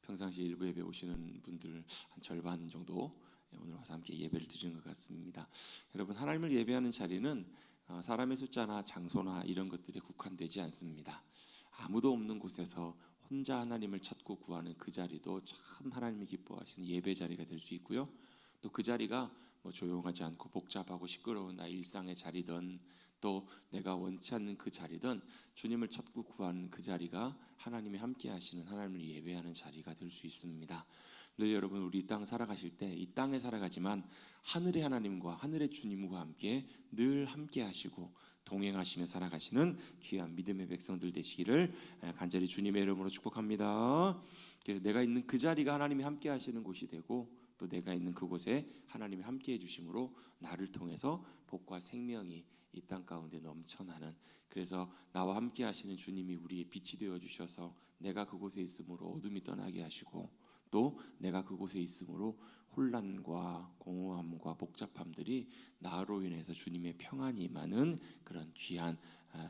평상시 일부 예배 오시는 분들 한 절반 정도 오늘 와서 함께 예배를 드리는 것 같습니다. 여러분, 하나님을 예배하는 자리는 사람의 숫자나 장소나 이런 것들에 국한되지 않습니다. 아무도 없는 곳에서 혼자 하나님을 찾고 구하는 그 자리도 참 하나님이 기뻐하시는 예배 자리가 될 수 있고요. 또 그 자리가 뭐 조용하지 않고 복잡하고 시끄러운 나의 일상의 자리든 또 내가 원치 않는 그 자리든 주님을 찾고 구하는 그 자리가 하나님이 함께 하시는 하나님을 예배하는 자리가 될 수 있습니다. 늘 여러분, 우리 이 땅 살아가실 때 이 땅에 살아가지만 하늘의 하나님과 하늘의 주님과 함께 늘 함께 하시고 동행하시며 살아가시는 귀한 믿음의 백성들 되시기를 간절히 주님의 이름으로 축복합니다. 그래서 내가 있는 그 자리가 하나님이 함께 하시는 곳이 되고 또 내가 있는 그곳에 하나님이 함께 해주심으로 나를 통해서 복과 생명이 이 땅 가운데 넘쳐나는, 그래서 나와 함께 하시는 주님이 우리의 빛이 되어 주셔서 내가 그곳에 있으므로 어둠이 떠나게 하시고 또 내가 그곳에 있으므로 혼란과 공허함과 복잡함들이 나로 인해서 주님의 평안이 임하는 그런 귀한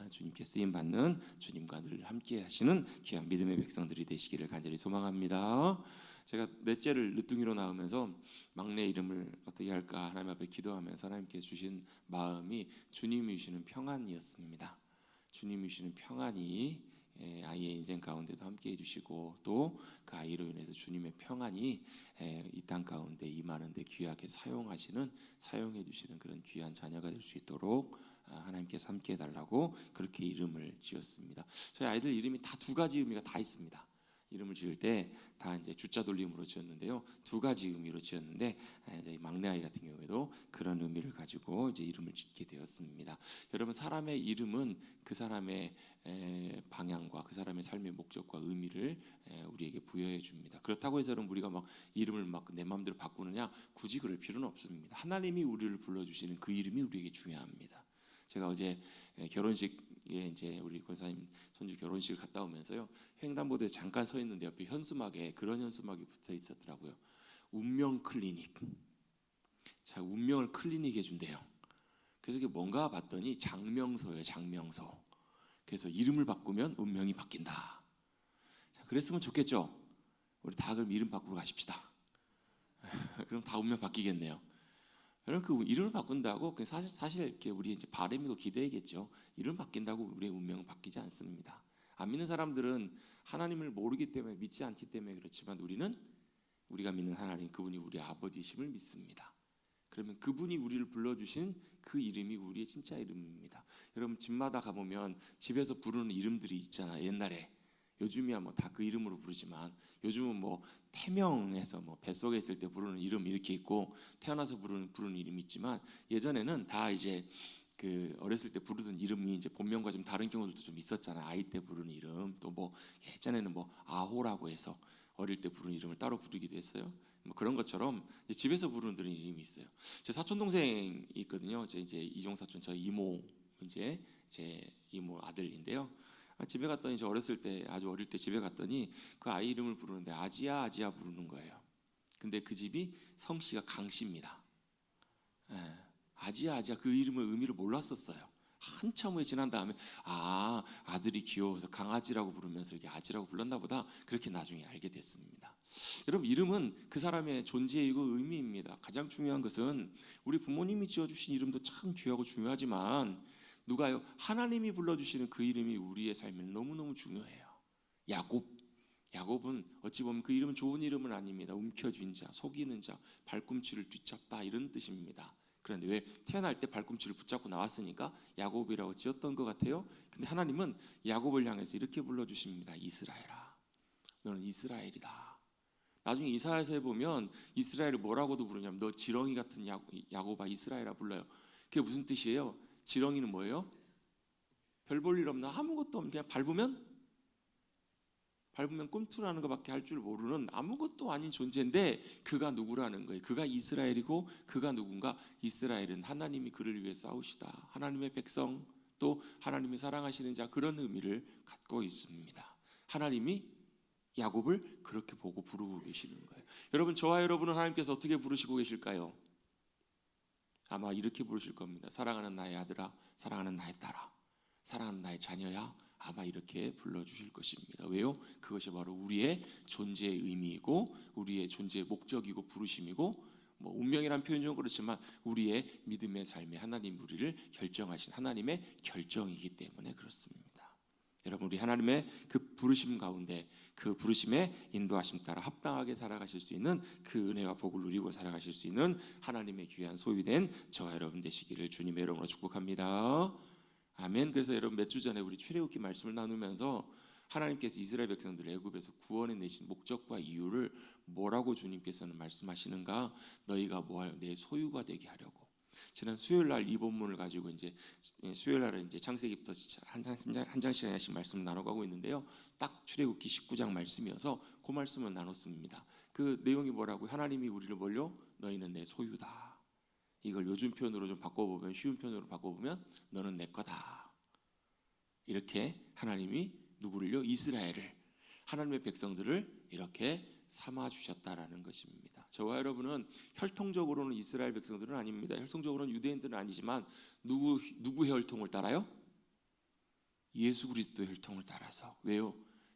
주님께 쓰임받는 주님과 늘 함께 하시는 귀한 믿음의 백성들이 되시기를 간절히 소망합니다. 제가 넷째를 늦둥이로 낳으면서 막내 이름을 어떻게 할까 하나님 앞에 기도하면서 하나님께 주신 마음이 주님이 주시는 평안이었습니다. 주님이 주시는 평안이 아이의 인생 가운데도 함께 해주시고 또 그 아이로 인해서 주님의 평안이 이 땅 가운데 임하는데 귀하게 사용해 주시는 그런 귀한 자녀가 될 수 있도록 하나님께서 함께 해달라고 그렇게 이름을 지었습니다. 저희 아이들 이름이 다 두 가지 의미가 다 있습니다. 이름을 지을 때 다 이제 주자 돌림으로 지었는데요, 두 가지 의미로 지었는데 이제 막내 아이 같은 경우에도 그런 의미를 가지고 이제 이름을 짓게 되었습니다. 여러분, 사람의 이름은 그 사람의 방향과 그 사람의 삶의 목적과 의미를 우리에게 부여해 줍니다. 그렇다고 해서 여러분, 우리가 막 이름을 막 내 마음대로 바꾸느냐, 굳이 그럴 필요는 없습니다. 하나님이 우리를 불러주시는 그 이름이 우리에게 중요합니다. 제가 어제 결혼식에 이제 우리 권사님 손주 결혼식을 갔다 오면서요, 횡단보도에 잠깐 서 있는데 옆에 현수막에 그런 현수막이 붙어 있었더라고요. 운명 클리닉. 자, 운명을 클리닉 해준대요. 그래서 이게 뭔가 봤더니 장명서예요, 장명서. 그래서 이름을 바꾸면 운명이 바뀐다. 자, 그랬으면 좋겠죠. 우리 다 그럼 이름 바꾸러 가십시다. 그럼 다 운명 바뀌겠네요. 여러분, 그 이름을 바꾼다고 사실 이렇게 우리 이제 바람이고 기대겠죠. 이름 바뀐다고 우리의 운명은 바뀌지 않습니다. 안 믿는 사람들은 하나님을 모르기 때문에, 믿지 않기 때문에 그렇지만 우리가 믿는 하나님, 그분이 우리 아버지심을 믿습니다. 그러면 그분이 우리를 불러주신 그 이름이 우리의 진짜 이름입니다. 여러분, 집마다 가보면 집에서 부르는 이름들이 있잖아요. 옛날에, 요즘이야 뭐 다 그 이름으로 부르지만 요즘은 뭐 태명해서 뭐 뱃속에 있을 때 부르는 이름 이렇게 있고 태어나서 부르는 이름이 있지만, 예전에는 다 이제 그 어렸을 때 부르던 이름이 이제 본명과 좀 다른 경우들도 좀 있었잖아요. 아이 때 부르는 이름, 또 뭐 예전에는 뭐 아호라고 해서 어릴 때 부르는 이름을 따로 부르기도 했어요. 뭐 그런 것처럼 집에서 부르는 이름이 있어요. 제 사촌 동생이 있거든요. 제 이제 이종 사촌, 저희 이모, 이제 제 이모 아들인데요. 집에 갔더니 이제 어렸을 때, 아주 어릴 때 집에 갔더니 그 아이 이름을 부르는데 아지야 아지야 부르는 거예요. 근데 그 집이 성씨가 강씨입니다. 아지야 아지야, 그 이름의 의미를 몰랐었어요. 한참 후에 지난 다음에 아들이 귀여워서 강아지라고 부르면서 이게 아지라고 불렀나 보다, 그렇게 나중에 알게 됐습니다. 여러분, 이름은 그 사람의 존재이고 의미입니다. 가장 중요한 것은 우리 부모님이 지어주신 이름도 참 귀하고 중요하지만 누가요? 하나님이 불러주시는 그 이름이 우리의 삶에 너무너무 중요해요. 야곱은 어찌 보면 그 이름은 좋은 이름은 아닙니다. 움켜쥔 자, 속이는 자, 발꿈치를 뒤잡다, 이런 뜻입니다. 그런데 왜 태어날 때 발꿈치를 붙잡고 나왔으니까 야곱이라고 지었던 것 같아요. 근데 하나님은 야곱을 향해서 이렇게 불러주십니다. 이스라엘아, 너는 이스라엘이다. 나중에 이사야서에 보면 이스라엘을 뭐라고도 부르냐면 너 지렁이 같은 야곱아 이스라엘아 불러요. 그게 무슨 뜻이에요? 지렁이는 뭐예요? 별 볼 일 없나, 아무것도 없는, 그냥 밟으면 꿈틀하는 것밖에 할 줄 모르는 아무것도 아닌 존재인데 그가 누구라는 거예요. 그가 이스라엘이고, 그가 누군가? 이스라엘은 하나님이 그를 위해 싸우시다, 하나님의 백성, 또 하나님이 사랑하시는 자, 그런 의미를 갖고 있습니다. 하나님이 야곱을 그렇게 보고 부르고 계시는 거예요. 여러분, 저와 여러분은 하나님께서 어떻게 부르시고 계실까요? 아마 이렇게 부르실 겁니다. 사랑하는 나의 아들아, 사랑하는 나의 딸아, 사랑하는 나의 자녀야, 아마 이렇게 불러주실 것입니다. 왜요? 그것이 바로 우리의 존재의 의미이고 우리의 존재의 목적이고 부르심이고 뭐 운명이란 표현 좀 그렇지만 우리의 믿음의 삶에 하나님 우리를 결정하신 하나님의 결정이기 때문에 그렇습니다. 여러분 우리 하나님의 그 부르심 가운데 그 부르심에 인도하심 따라 합당하게 살아가실 수 있는 그 은혜와 복을 누리고 살아가실 수 있는 하나님의 귀한 소유된 저와 여러분 되시기를 주님의 이름으로 축복합니다. 아멘. 그래서 여러분 몇 주 전에 우리 출애굽기 말씀을 나누면서 하나님께서 이스라엘 백성들을 애굽에서 구원해 내신 목적과 이유를 뭐라고 주님께서는 말씀하시는가? 너희가 뭐하여 내 소유가 되게 하려고. 지난 수요일 날 이 본문을 가지고 이제 수요일 날은 이제 창세기부터 한 장씩 하나씩 말씀을 나눠가고 있는데요. 딱 출애굽기 19장 말씀이어서 그 말씀을 나눴습니다. 그 내용이 뭐라고? 하나님이 우리를 뭘요? 너희는 내 소유다. 이걸 요즘 표현으로 좀 바꿔보면 쉬운 표현으로 바꿔보면 너는 내 거다. 이렇게 하나님이 누구를요? 이스라엘을 하나님의 백성들을 이렇게 삼아 주셨다라는 것입니다. 저와 여러분은 혈통적으로는 이스라엘 백성들은 아닙니다. 혈통적으로는 유대인들은 아니지만 누구의 혈통을 따라요? 예수 그리스도의 혈통을 따라서. 왜요?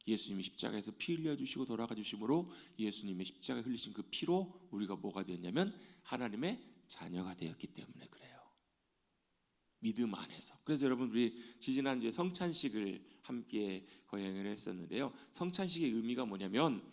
예수님이 십자가에서 피 흘려 주시고 돌아가 주심으로 예수님의 십자가에 흘리신 그 피로 우리가 뭐가 되었냐면 하나님의 자녀가 되었기 때문에 그래요. 믿음 안에서. 그래서 여러분 우리 지지난주에 성찬식을 함께 거행을 했었는데요. 성찬식의 의미가 뭐냐면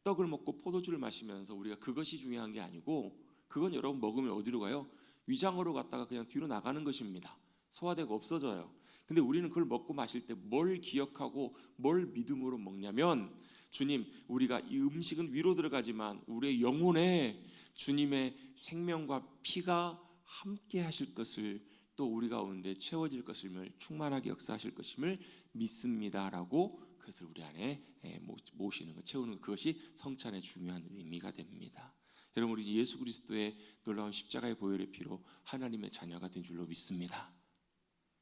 떡을 먹고 포도주를 마시면서 우리가 그것이 중요한 게 아니고 그건 여러분 먹으면 어디로 가요? 위장으로 갔다가 그냥 뒤로 나가는 것입니다. 소화되고 없어져요. 근데 우리는 그걸 먹고 마실 때 뭘 기억하고 뭘 믿음으로 먹냐면 주님 우리가 이 음식은 위로 들어가지만 우리의 영혼에 주님의 생명과 피가 함께 하실 것을 또 우리 가운데 채워질 것임을 충만하게 역사하실 것임을 믿습니다라고 그것을 우리 안에 모시는 것, 채우는 것, 그것이 성찬의 중요한 의미가 됩니다. 여러분 우리 예수 그리스도의 놀라운 십자가의 보혈의 피로 하나님의 자녀가 된 줄로 믿습니다.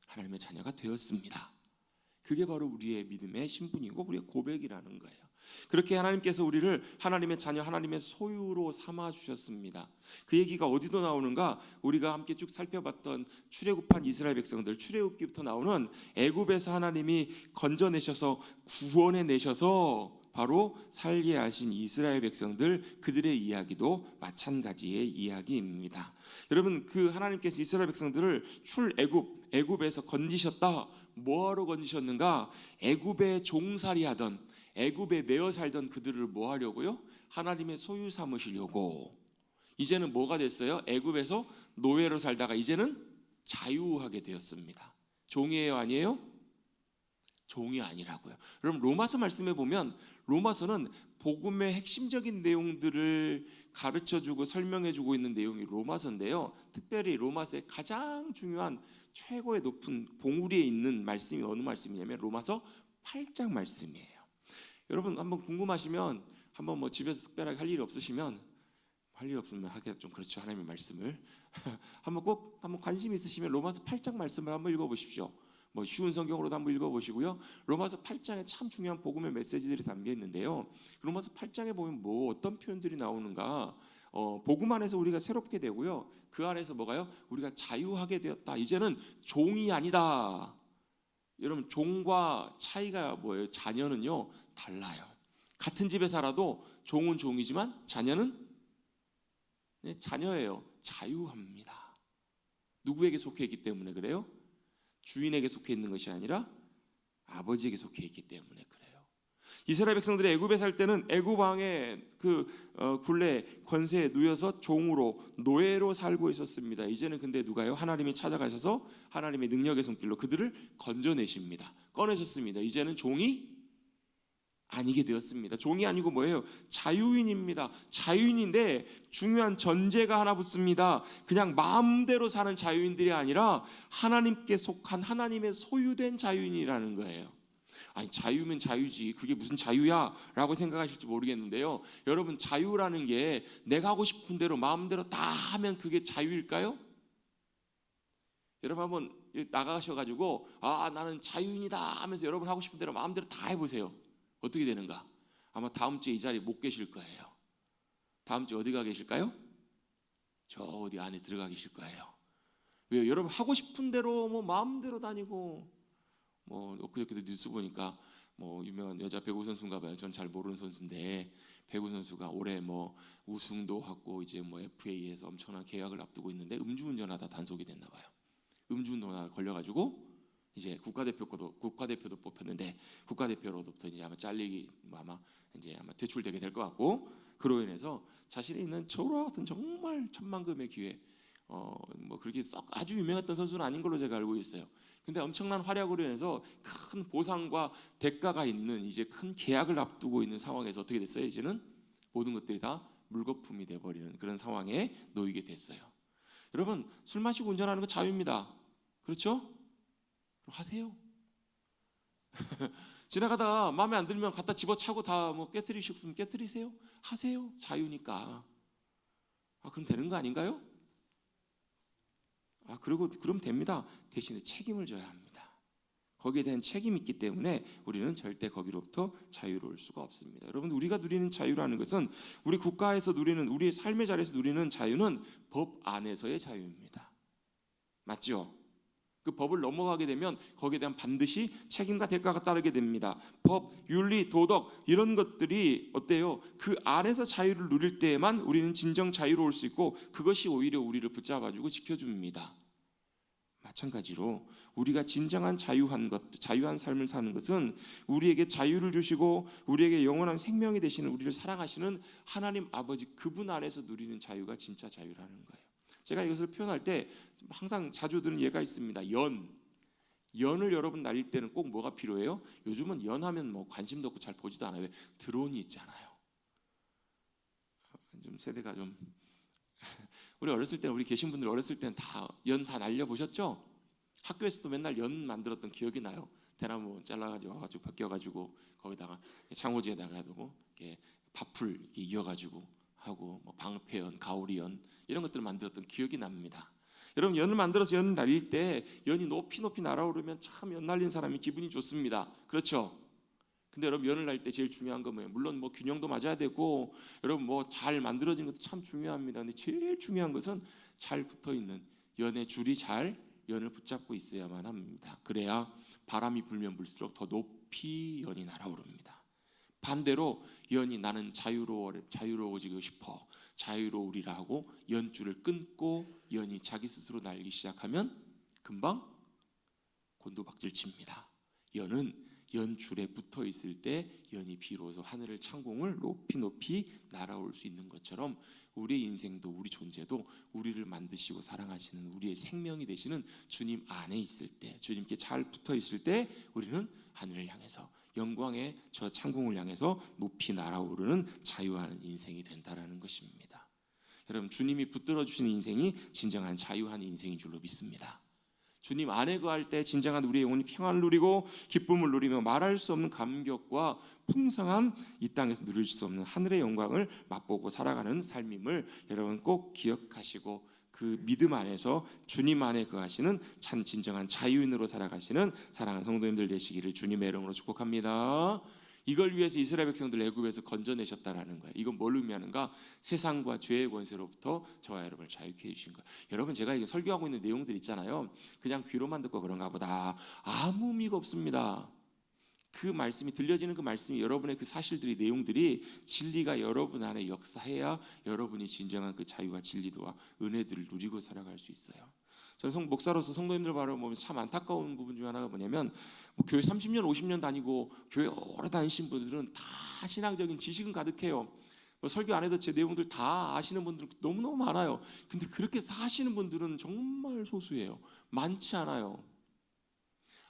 하나님의 자녀가 되었습니다. 그게 바로 우리의 믿음의 신분이고 우리의 고백이라는 거예요. 그렇게 하나님께서 우리를 하나님의 자녀, 하나님의 소유로 삼아 주셨습니다. 그 얘기가 어디도 나오는가? 우리가 함께 쭉 살펴봤던 출애굽한 이스라엘 백성들, 출애굽기부터 나오는 애굽에서 하나님이 건져내셔서 구원해 내셔서 바로 살게 하신 이스라엘 백성들, 그들의 이야기도 마찬가지의 이야기입니다. 여러분 그 하나님께서 이스라엘 백성들을 애굽에서 건지셨다. 뭐하러 건지셨는가? 애굽에 종살이하던 애굽에 매어 살던 그들을 뭐 하려고요? 하나님의 소유 삼으시려고. 이제는 뭐가 됐어요? 애굽에서 노예로 살다가 이제는 자유하게 되었습니다. 종이에요, 아니에요? 종이 아니라고요. 여러분 로마서 말씀해 보면 로마서는 복음의 핵심적인 내용들을 가르쳐주고 설명해주고 있는 내용이 로마서인데요. 특별히 로마서의 가장 중요한 최고의 높은 봉우리에 있는 말씀이 어느 말씀이냐면 로마서 8장 말씀이에요. 여러분 한번 궁금하시면 한번 뭐 집에서 특별하게 할 일이 없으시면 할 일 없으면 하기가 좀 그렇죠. 하나님의 말씀을 한번 관심 있으시면 로마서 8장 말씀을 한번 읽어보십시오. 뭐 쉬운 성경으로도 한번 읽어보시고요. 로마서 8장에 참 중요한 복음의 메시지들이 담겨 있는데요. 로마서 8장에 보면 뭐 어떤 표현들이 나오는가? 복음 안에서 우리가 새롭게 되고요. 그 안에서 뭐가요? 우리가 자유하게 되었다. 이제는 종이 아니다. 여러분 종과 차이가 뭐예요? 자녀는요 달라요. 같은 집에 살아도 종은 종이지만 자녀는 자녀예요. 자유합니다. 누구에게 속해 있기 때문에 그래요? 주인에게 속해 있는 것이 아니라 아버지에게 속해 있기 때문에 그래요. 이스라엘 백성들이 애굽에 살 때는 애굽 왕의 그 굴레 권세에 누여서 종으로 노예로 살고 있었습니다. 이제는 근데 누가요? 하나님이 찾아가셔서 하나님의 능력의 손길로 그들을 건져내십니다. 꺼내셨습니다. 이제는 종이 아니게 되었습니다. 종이 아니고 뭐예요? 자유인입니다. 자유인인데 중요한 전제가 하나 붙습니다. 그냥 마음대로 사는 자유인들이 아니라 하나님께 속한 하나님의 소유된 자유인이라는 거예요. 아니 자유면 자유지 그게 무슨 자유야? 라고 생각하실지 모르겠는데요. 여러분 자유라는 게 내가 하고 싶은 대로 마음대로 다 하면 그게 자유일까요? 여러분 한번 나가셔가지고 나는 자유인이다 하면서 여러분 하고 싶은 대로 마음대로 다 해보세요. 어떻게 되는가? 아마 다음 주에 이 자리에 못 계실 거예요. 다음 주에 어디 가 계실까요? 저 어디 안에 들어가 계실 거예요. 왜요? 여러분 하고 싶은 대로 뭐 마음대로 다니고 뭐 엊그저께도 뉴스 보니까 뭐 유명한 여자 배구 선수인가 봐요. 전 잘 모르는 선수인데 배구 선수가 올해 뭐 우승도 하고 이제 뭐 FA에서 엄청난 계약을 앞두고 있는데 음주운전하다 단속이 됐나 봐요. 음주운전하다 걸려가지고 이제 국가대표도 뽑혔는데 국가대표로부터 이제 아마 잘리기 아마 이제 아마 퇴출되게 될 것 같고, 그로 인해서 자신이 있는 저와 같은 정말 천만금의 기회, 뭐 그렇게 썩 아주 유명했던 선수는 아닌 걸로 제가 알고 있어요. 근데 엄청난 활약으로 인해서 큰 보상과 대가가 있는 이제 큰 계약을 앞두고 있는 상황에서 어떻게 됐어요? 이제는 모든 것들이 다 물거품이 돼버리는 그런 상황에 놓이게 됐어요. 여러분, 술 마시고 운전하는 거 자유입니다. 그렇죠? 하세요. 지나가다가 마음에 안 들면 갖다 집어차고 다 뭐 깨트리시고 싶으면 깨트리세요. 하세요. 자유니까. 그럼 되는 거 아닌가요? 그럼 됩니다. 대신에 책임을 져야 합니다. 거기에 대한 책임이 있기 때문에 우리는 절대 거기로부터 자유로울 수가 없습니다. 여러분, 우리가 누리는 자유라는 것은 우리 국가에서 누리는, 우리의 삶의 자리에서 누리는 자유는 법 안에서의 자유입니다. 맞죠? 그 법을 넘어가게 되면 거기에 대한 반드시 책임과 대가가 따르게 됩니다. 법, 윤리, 도덕 이런 것들이 어때요? 그 안에서 자유를 누릴 때에만 우리는 진정 자유로울 수 있고, 그것이 오히려 우리를 붙잡아주고 지켜줍니다. 마찬가지로 우리가 진정한 자유한 삶을 사는 것은 우리에게 자유를 주시고 우리에게 영원한 생명이 되시는, 우리를 사랑하시는 하나님 아버지 그분 안에서 누리는 자유가 진짜 자유라는 거예요. 제가 이것을 표현할 때 항상 자주 드는 예가 있습니다. 연을 여러분 날릴 때는 꼭 뭐가 필요해요? 요즘은 연하면 뭐 관심도 없고 잘 보지도 않아요. 왜? 드론이 있잖아요. 좀 세대가 좀 우리 어렸을 때는, 우리 계신 분들 어렸을 때는 다 연 다 날려 보셨죠? 학교에서도 맨날 연 만들었던 기억이 나요. 대나무 잘라가지고 와가지고 벗겨가지고 거기다가 창호지에다가 두고 이렇게 밥풀 이렇게 이어가지고 하고, 뭐 방패연, 가오리연 이런 것들을 만들었던 기억이 납니다. 여러분, 연을 만들어서 연을 날릴 때 연이 높이 날아오르면 참 연 날리는 사람이 기분이 좋습니다. 그렇죠? 근데 여러분, 연을 날릴 때 제일 중요한 건 뭐예요? 물론 뭐 균형도 맞아야 되고 여러분 뭐 잘 만들어진 것도 참 중요합니다. 근데 제일 중요한 것은 잘 붙어 있는 연의 줄이 잘 연을 붙잡고 있어야만 합니다. 그래야 바람이 불면 불수록 더 높이 연이 날아오릅니다. 반대로 연이 나는 자유로워지고 싶어, 자유로우리라 하고 연줄을 끊고 연이 자기 스스로 날기 시작하면 금방 곤두박질 칩니다. 연은 연줄에 붙어 있을 때 연이 비로소 하늘을 창공을 높이 날아올 수 있는 것처럼 우리의 인생도, 우리 존재도 우리를 만드시고 사랑하시는 우리의 생명이 되시는 주님 안에 있을 때, 주님께 잘 붙어 있을 때 우리는 하늘을 향해서, 영광의 저 창공을 향해서 높이 날아오르는 자유한 인생이 된다라는 것입니다. 여러분, 주님이 붙들어 주시는 인생이 진정한 자유한 인생인 줄로 믿습니다. 주님 안에 거할 때 진정한 우리의 영혼이 평안을 누리고 기쁨을 누리며 말할 수 없는 감격과 풍성한 이 땅에서 누릴 수 없는 하늘의 영광을 맛보고 살아가는 삶임을 여러분 꼭 기억하시고, 그 믿음 안에서 주님 안에 거하시는 참 진정한 자유인으로 살아가시는 사랑하는 성도님들 되시기를 주님의 이름으로 축복합니다. 이걸 위해서 이스라엘 백성들 애굽에서 건져내셨다라는 거예요. 이건 뭘 의미하는가? 세상과 죄의 권세로부터 저와 여러분을 자유케 해주신 거예요. 여러분, 제가 이게 설교하고 있는 내용들 있잖아요. 그냥 귀로만 듣고 그런가 보다. 아무 의미가 없습니다. 그 말씀이 들려지는 그 말씀이, 여러분의 그 사실들이, 내용들이 진리가 여러분 안에 역사해야 여러분이 진정한 그 자유와 진리도와 은혜들을 누리고 살아갈 수 있어요. 저는 목사로서 성도님들 바라보면서 참 안타까운 부분 중 하나가 뭐냐면, 교회 30년 50년 다니고 교회 오래 다니신 분들은 다 신앙적인 지식은 가득해요. 설교 안 해도 제 내용들 다 아시는 분들 너무너무 많아요. 근데 그렇게 사시는 분들은 정말 소수예요. 많지 않아요.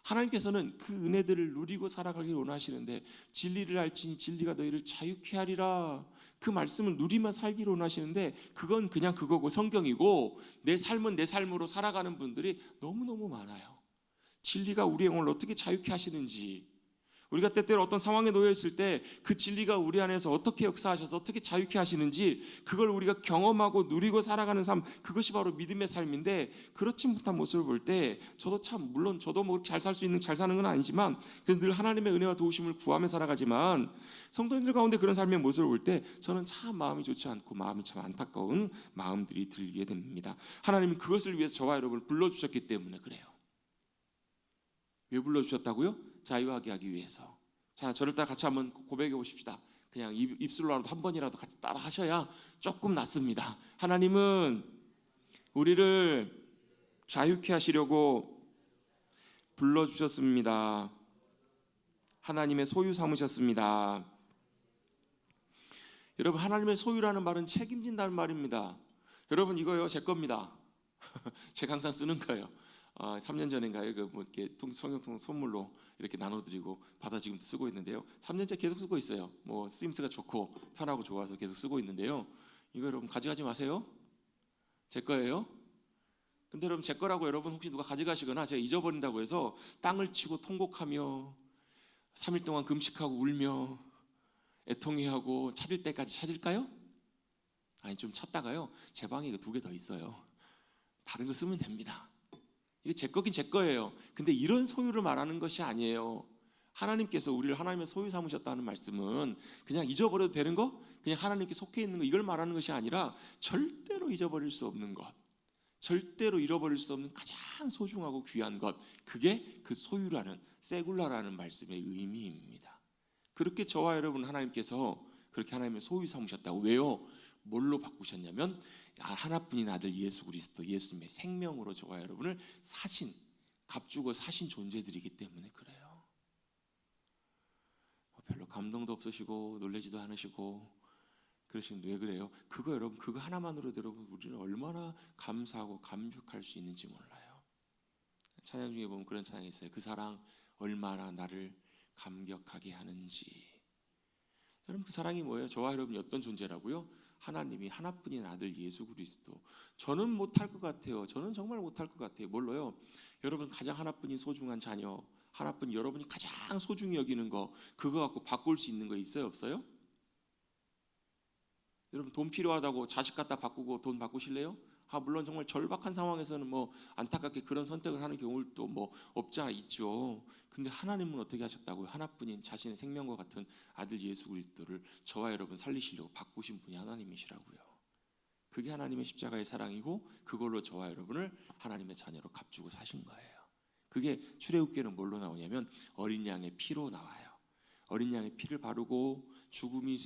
하나님께서는 그 은혜들을 누리고 살아가기를 원하시는데, 진리를 알지니 진리가 너희를 자유케 하리라, 그 말씀을 누리며 살기를 원하시는데 그건 그냥 그거고 성경이고, 내 삶은 내 삶으로 살아가는 분들이 너무너무 많아요. 진리가 우리의 영혼을 어떻게 자유케 하시는지, 우리가 때때로 어떤 상황에 놓여 있을 때 그 진리가 우리 안에서 어떻게 역사하셔서 어떻게 자유케 하시는지, 그걸 우리가 경험하고 누리고 살아가는 삶, 그것이 바로 믿음의 삶인데, 그렇지 못한 모습을 볼 때 저도 참, 물론 저도 뭐 잘 살 수 있는, 잘 사는 건 아니지만 그래서 늘 하나님의 은혜와 도우심을 구하며 살아가지만, 성도님들 가운데 그런 삶의 모습을 볼 때 저는 참 마음이 좋지 않고 마음이 참 안타까운 마음들이 들게 됩니다. 하나님은 그것을 위해서 저와 여러분을 불러주셨기 때문에 그래요. 왜 불러주셨다고요? 자유하게 하기 위해서. 자, 저를 따라 같이 한번 고백해 보십시다. 그냥 입술로라도 한 번이라도 같이 따라 하셔야 조금 낫습니다. 하나님은 우리를 자유케 하시려고 불러주셨습니다. 하나님의 소유 삼으셨습니다. 여러분, 하나님의 소유라는 말은 책임진다는 말입니다. 여러분, 이거요 제 겁니다. 제가 항상 쓰는 거예요. 3년 전인가요? 뭐 이렇게 성경통 선물로 이렇게 나눠드리고 받아 지금도 쓰고 있는데요. 3년째 계속 쓰고 있어요. 뭐 쓰임새가 좋고 편하고 좋아서 계속 쓰고 있는데요. 이거 여러분 가져가지 마세요. 제 거예요. 근데 여러분 제 거라고 여러분 혹시 누가 가져가시거나 제가 잊어버린다고 해서 땅을 치고 통곡하며 3일 동안 금식하고 울며 애통해하고 찾을 때까지 찾을까요? 아니, 좀 찾다가요 제 방에 2개 더 있어요. 다른 거 쓰면 됩니다. 이게 제 거긴 제 거예요. 근데 이런 소유를 말하는 것이 아니에요. 하나님께서 우리를 하나님의 소유 삼으셨다는 말씀은 그냥 잊어버려도 되는 거, 그냥 하나님께 속해 있는 거, 이걸 말하는 것이 아니라 절대로 잊어버릴 수 없는 것, 절대로 잃어버릴 수 없는 가장 소중하고 귀한 것, 그게 그 소유라는, 세굴라라는 말씀의 의미입니다. 그렇게 저와 여러분 하나님께서 그렇게 하나님의 소유 삼으셨다고. 왜요? 뭘로 바꾸셨냐면 하나뿐인 아들 예수 그리스도, 예수님의 생명으로 저와 여러분을 사신, 값주고 사신 존재들이기 때문에 그래요. 별로 감동도 없으시고 놀라지도 않으시고 그러시는데 왜 그래요? 그거 여러분, 그거 하나만으로 여러분 우리는 얼마나 감사하고 감격할 수 있는지 몰라요. 찬양 중에 보면 그런 찬양이 있어요. 그 사랑 얼마나 나를 감격하게 하는지. 여러분, 그 사랑이 뭐예요? 저와 여러분이 어떤 존재라고요? 하나님이 하나뿐인 아들 예수 그리스도. 저는 못할 것 같아요. 저는 정말 못할 것 같아요. 뭘로요? 여러분 가장 하나뿐인 소중한 자녀, 하나뿐인 여러분이 가장 소중히 여기는 거, 그거 갖고 바꿀 수 있는 거 있어요? 없어요? 여러분 돈 필요하다고 자식 갖다 바꾸고 돈 바꾸실래요? 물론 정말 절박한 상황에서는 뭐 안타깝게 그런 선택을 하는 경우도 뭐 없지 않아 있죠. 근데 하나님은 어떻게 하셨다고요? 하나뿐인 자신의 생명과 같은 아들 예수 그리스도를 저와 여러분 살리시려고 바꾸신 분이 하나님이시라고요. 그게 하나님의 십자가의 사랑이고, 그걸로 저와 여러분을 하나님의 자녀로 값주고 사신 거예요. 그게 출애굽기는 뭘로 나오냐면 어린 양의 피로 나와요. 어린 양의 피를 바르고 죽음이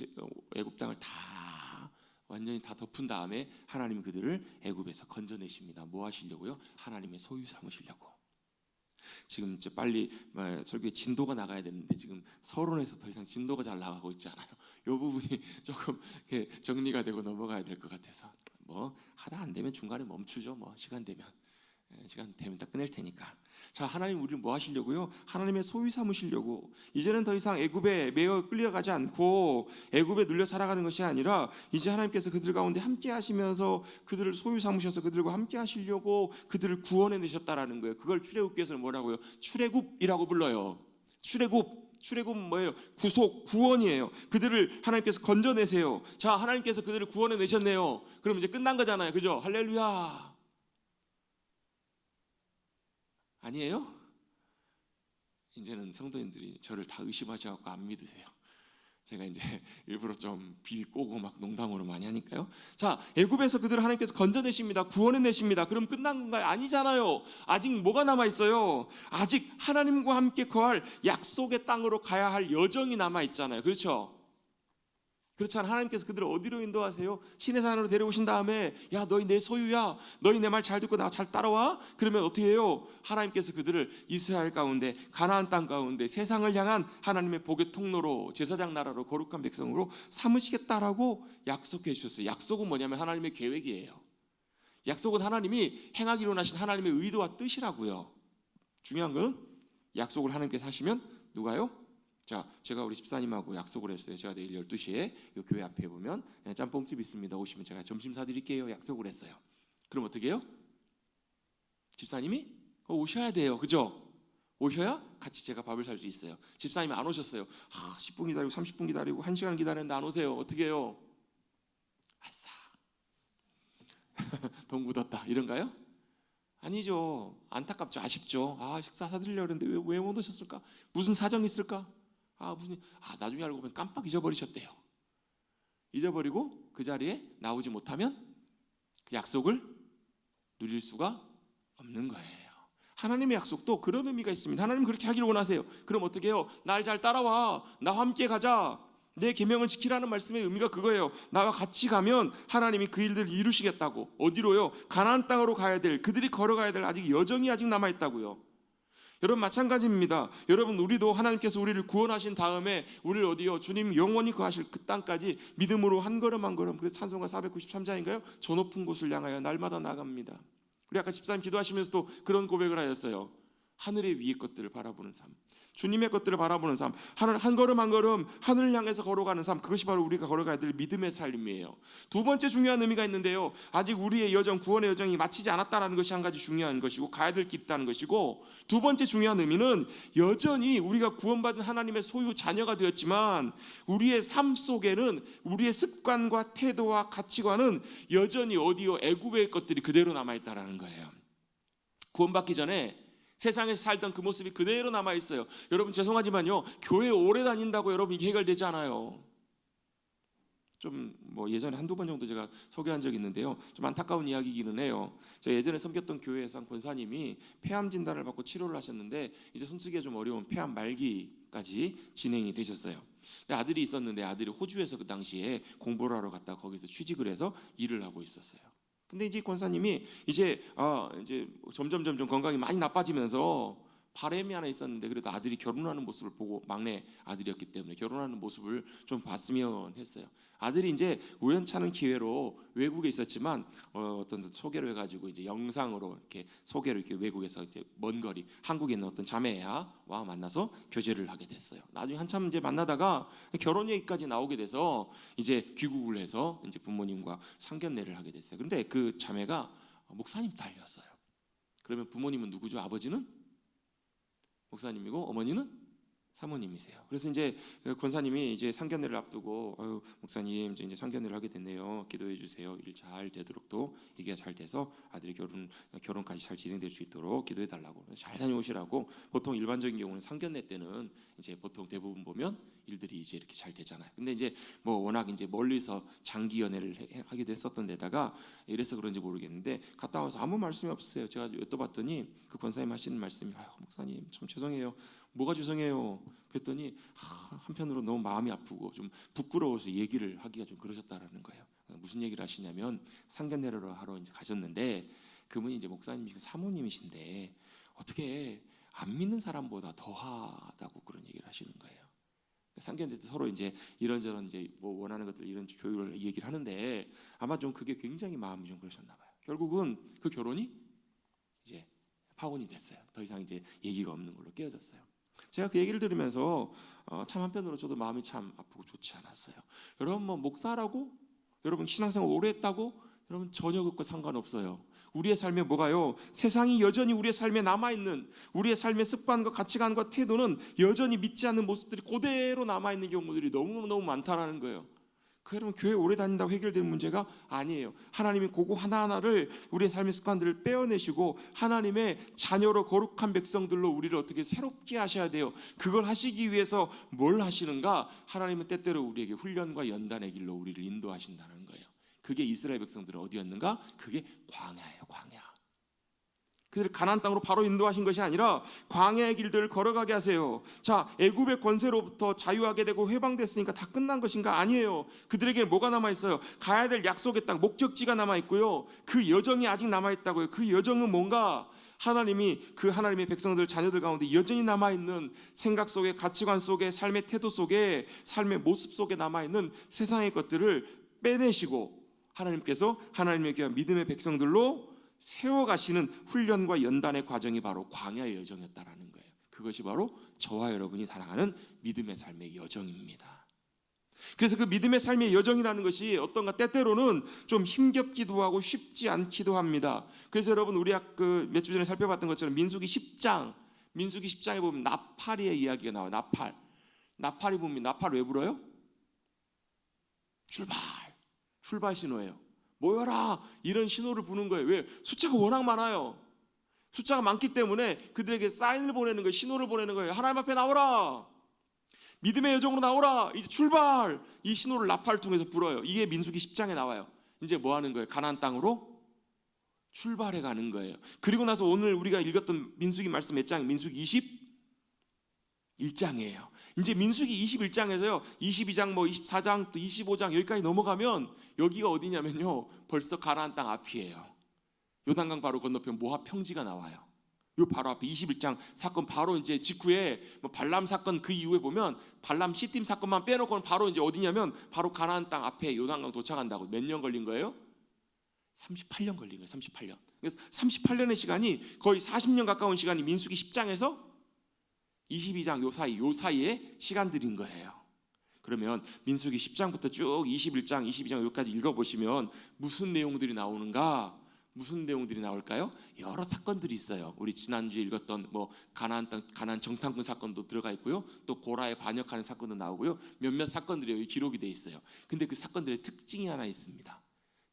애굽 땅을 다 완전히 다 덮은 다음에 하나님이 그들을 애굽에서 건져내십니다. 뭐 하시려고요? 하나님의 소유 삼으시려고. 지금 이제 빨리 설교에 진도가 나가야 되는데 지금 서론에서 더 이상 진도가 잘 나가고 있지 않아요. 이 부분이 조금 정리가 되고 넘어가야 될 것 같아서 뭐 하다 안 되면 중간에 멈추죠. 뭐 시간 되면 다 끝낼 테니까. 자, 하나님 우리를 뭐 하시려고요? 하나님의 소유 삼으시려고. 이제는 더 이상 애굽에 매어 끌려가지 않고 애굽에 눌려 살아가는 것이 아니라 이제 하나님께서 그들 가운데 함께 하시면서 그들을 소유 삼으셔서 그들과 함께 하시려고 그들을 구원해 내셨다라는 거예요. 그걸 출애굽기에서는 뭐라고요? 출애굽이라고 불러요. 출애굽 뭐예요? 구속, 구원이에요. 그들을 하나님께서 건져내세요. 자, 하나님께서 그들을 구원해 내셨네요. 그럼 이제 끝난 거잖아요. 그죠? 할렐루야. 아니에요? 이제는 성도님들이 저를 다 의심하셔서 안 믿으세요. 제가 이제 일부러 좀 비꼬고 막 농담으로 많이 하니까요. 자, 애굽에서 그들을 하나님께서 건져내십니다. 구원해내십니다. 그럼 끝난 건가요? 아니잖아요. 아직 뭐가 남아있어요? 아직 하나님과 함께 거할 약속의 땅으로 가야 할 여정이 남아있잖아요. 그렇죠? 그렇잖아요. 하나님께서 그들을 어디로 인도하세요? 시내산으로 데려오신 다음에 야, 너희 내 소유야. 너희 내 말 잘 듣고 나 잘 따라와. 그러면 어떻게 해요? 하나님께서 그들을 이스라엘 가운데, 가나안 땅 가운데 세상을 향한 하나님의 복의 통로로, 제사장 나라로, 거룩한 백성으로 삼으시겠다라고 약속해 주셨어요. 약속은 뭐냐면 하나님의 계획이에요. 약속은 하나님이 행하기로 하신 하나님의 의도와 뜻이라고요. 중요한 건 약속을 하나님께서 하시면 누가요? 자, 제가 우리 집사님하고 약속을 했어요. 제가 내일 12시에 이 교회 앞에 보면 짬뽕집 있습니다. 오시면 제가 점심 사드릴게요. 약속을 했어요. 그럼 어떻게 해요? 집사님이 오셔야 돼요. 그죠? 오셔야 같이 제가 밥을 살 수 있어요. 집사님이 안 오셨어요. 10분 기다리고 30분 기다리고 1시간 기다렸는데 안 오세요. 어떻게 해요? 아싸. 돈 굳었다. 이런가요? 아니죠. 안타깝죠. 아쉽죠. 식사 사드리려고 했는데 왜 못 오셨을까? 무슨 사정이 있을까? 나중에 알고 보면 깜빡 잊어버리셨대요. 잊어버리고 그 자리에 나오지 못하면 그 약속을 누릴 수가 없는 거예요. 하나님의 약속도 그런 의미가 있습니다. 하나님 그렇게 하기를 원하세요. 그럼 어떻게 해요? 날 잘 따라와. 나와 함께 가자. 내 계명을 지키라는 말씀의 의미가 그거예요. 나와 같이 가면 하나님이 그 일들을 이루시겠다고. 어디로요? 가나안 땅으로 가야 될, 그들이 걸어가야 될 아직 여정이 아직 남아있다고요. 여러분 마찬가지입니다. 여러분 우리도 하나님께서 우리를 구원하신 다음에 우리를 어디요? 주님 영원히 거하실 그 땅까지 믿음으로 한 걸음 한 걸음, 그래서 찬송가 493장인가요? 저 높은 곳을 향하여 날마다 나갑니다. 우리 아까 집사님 기도하시면서도 그런 고백을 하셨어요. 하늘의 위의 것들을 바라보는 삶, 주님의 것들을 바라보는 삶, 하늘 한 걸음 한 걸음 하늘을 향해서 걸어가는 삶, 그것이 바로 우리가 걸어가야 될 믿음의 삶이에요. 두 번째 중요한 의미가 있는데요, 아직 우리의 여정, 구원의 여정이 마치지 않았다는 것이 한 가지 중요한 것이고 가야 될 길이 있다는 것이고, 두 번째 중요한 의미는 여전히 우리가 구원받은 하나님의 소유 자녀가 되었지만 우리의 삶 속에는 우리의 습관과 태도와 가치관은 여전히 어디요? 애굽의 것들이 그대로 남아있다는 거예요. 구원받기 전에 세상에서 살던 그 모습이 그대로 남아있어요. 여러분 죄송하지만요, 교회 오래 다닌다고 여러분 이게 해결되지 않아요. 좀 뭐 예전에 한두 번 정도 제가 소개한 적이 있는데요, 좀 안타까운 이야기이기는 해요. 제가 예전에 섬겼던 교회에서 한 권사님이 폐암 진단을 받고 치료를 하셨는데 이제 손쓰기가 좀 어려운 폐암 말기까지 진행이 되셨어요. 아들이 있었는데 아들이 호주에서 그 당시에 공부를 하러 갔다가 거기서 취직을 해서 일을 하고 있었어요. 근데 이제 권사님이 이제 점점 건강이 많이 나빠지면서 바람이 하나 있었는데, 그래도 아들이 결혼하는 모습을 보고, 막내 아들이었기 때문에 결혼하는 모습을 좀 봤으면 했어요. 아들이 이제 우연찮은 기회로 외국에 있었지만 어떤 소개를 해가지고 이제 영상으로 이렇게 소개를 이렇게 외국에서 이제 먼 거리 한국에 있는 어떤 자매와 만나서 교제를 하게 됐어요. 나중에 한참 이제 만나다가 결혼 얘기까지 나오게 돼서 이제 귀국을 해서 이제 부모님과 상견례를 하게 됐어요. 그런데 그 자매가 목사님 딸이었어요. 그러면 부모님은 누구죠? 아버지는 목사님이고 어머니는 사모님이세요. 그래서 이제 권사님이 이제 상견례를 앞두고 목사님 이제 상견례를 하게 됐네요. 기도해 주세요. 일 잘 되도록, 또 얘기가 잘 돼서 아들이 결혼까지 잘 진행될 수 있도록 기도해 달라고, 잘 다녀오시라고. 보통 일반적인 경우는 상견례 때는 이제 보통 대부분 보면 일들이 이제 이렇게 잘 되잖아요. 근데 이제 뭐 워낙 이제 멀리서 장기 연애를 하기도 했었던 데다가 이래서 그런지 모르겠는데 갔다 와서 아무 말씀이 없으세요. 제가 여쭤봤더니 그 권사님 하시는 말씀이 목사님 참 죄송해요. 뭐가 죄송해요? 그랬더니 한편으로 너무 마음이 아프고 좀 부끄러워서 얘기를 하기가 좀 그러셨다라는 거예요. 무슨 얘기를 하시냐면 상견례를 하러 이제 가셨는데 그분이 이제 목사님이시고 사모님이신데 어떻게 안 믿는 사람보다 더하다고 그런 얘기를 하시는 거예요. 상견례 때 서로 이제 이런저런 이제 뭐 원하는 것들 이런 조율을 얘기를 하는데 아마 좀 그게 굉장히 마음이 좀 그러셨나 봐요. 결국은 그 결혼이 이제 파혼이 됐어요. 더 이상 이제 얘기가 없는 걸로 깨어졌어요. 제가 그 얘기를 들으면서 참 한편으로 저도 마음이 참 아프고 좋지 않았어요. 여러분 뭐 목사라고 여러분 신앙생활 오래 했다고 여러분 전혀 그것과 상관없어요. 우리의 삶에 뭐가요? 세상이 여전히 우리의 삶에 남아있는, 우리의 삶의 습관과 가치관과 태도는 여전히 믿지 않는 모습들이 그대로 남아있는 경우들이 너무너무 많다라는 거예요. 그 여러분 교회 오래 다닌다고 해결되는 문제가 아니에요. 하나님이 그거 하나하나를 우리의 삶의 습관들을 빼어내시고 하나님의 자녀로 거룩한 백성들로 우리를 어떻게 새롭게 하셔야 돼요. 그걸 하시기 위해서 뭘 하시는가? 하나님은 때때로 우리에게 훈련과 연단의 길로 우리를 인도하신다는 거예요. 그게 이스라엘 백성들은 어디였는가? 그게 광야예요. 광야. 그들을 가나안 땅으로 바로 인도하신 것이 아니라 광야의 길들을 걸어가게 하세요. 자, 애굽의 권세로부터 자유하게 되고 해방됐으니까 다 끝난 것인가? 아니에요. 그들에게 뭐가 남아있어요? 가야 될 약속의 땅, 목적지가 남아있고요. 그 여정이 아직 남아있다고요. 그 여정은 뭔가? 하나님이 그 하나님의 백성들, 자녀들 가운데 여전히 남아있는 생각 속에, 가치관 속에, 삶의 태도 속에, 삶의 모습 속에 남아있는 세상의 것들을 빼내시고 하나님께서 하나님의 귀한 믿음의 백성들로 세워가시는 훈련과 연단의 과정이 바로 광야의 여정이었다라는 거예요. 그것이 바로 저와 여러분이 살아가는 믿음의 삶의 여정입니다. 그래서 그 믿음의 삶의 여정이라는 것이 어떤가 때때로는 좀 힘겹기도 하고 쉽지 않기도 합니다. 그래서 여러분 우리 몇 주 전에 살펴봤던 것처럼 민수기 10장에 보면 나팔의 이야기가 나와요. 나팔이 보면 나팔 왜 불어요? 출발 신호예요. 모여라 이런 신호를 부는 거예요. 왜? 숫자가 워낙 많아요. 숫자가 많기 때문에 그들에게 사인을 보내는 거예요. 신호를 보내는 거예요. 하나님 앞에 나오라. 믿음의 여정으로 나오라. 이제 출발. 이 신호를 나팔을 통해서 불어요. 이게 민수기 10장에 나와요. 이제 뭐 하는 거예요? 가나안 땅으로 출발해 가는 거예요. 그리고 나서 오늘 우리가 읽었던 민수기 말씀 몇 장? 민수기 21장이에요. 이제 민수기 21장에서요. 22장 뭐 24장 또 25장 여기까지 넘어가면 여기가 어디냐면요. 벌써 가나안 땅 앞이에요. 요단강 바로 건너편 모압 평지가 나와요. 요 바로 앞에 21장 사건 바로 이제 직후에 뭐 발람 사건 그 이후에 보면 발람 시딤 사건만 빼놓고는 바로 이제 어디냐면 바로 가나안 땅 앞에 요단강 도착한다고. 몇 년 걸린 거예요? 38년 걸린 거예요. 38년. 그래서 38년의 시간이 거의 40년 가까운 시간이 민수기 10장에서 22장 요 사이에 시간들인 거예요. 그러면 민수기 10장부터 쭉 21장, 22장 여기까지 읽어보시면 무슨 내용들이 나오는가? 무슨 내용들이 나올까요? 여러 사건들이 있어요. 우리 지난주에 읽었던 뭐 가나안 땅, 가나안 정탐꾼 사건도 들어가 있고요. 또 고라에 반역하는 사건도 나오고요. 몇몇 사건들이 여기 기록이 돼 있어요. 근데 그 사건들의 특징이 하나 있습니다.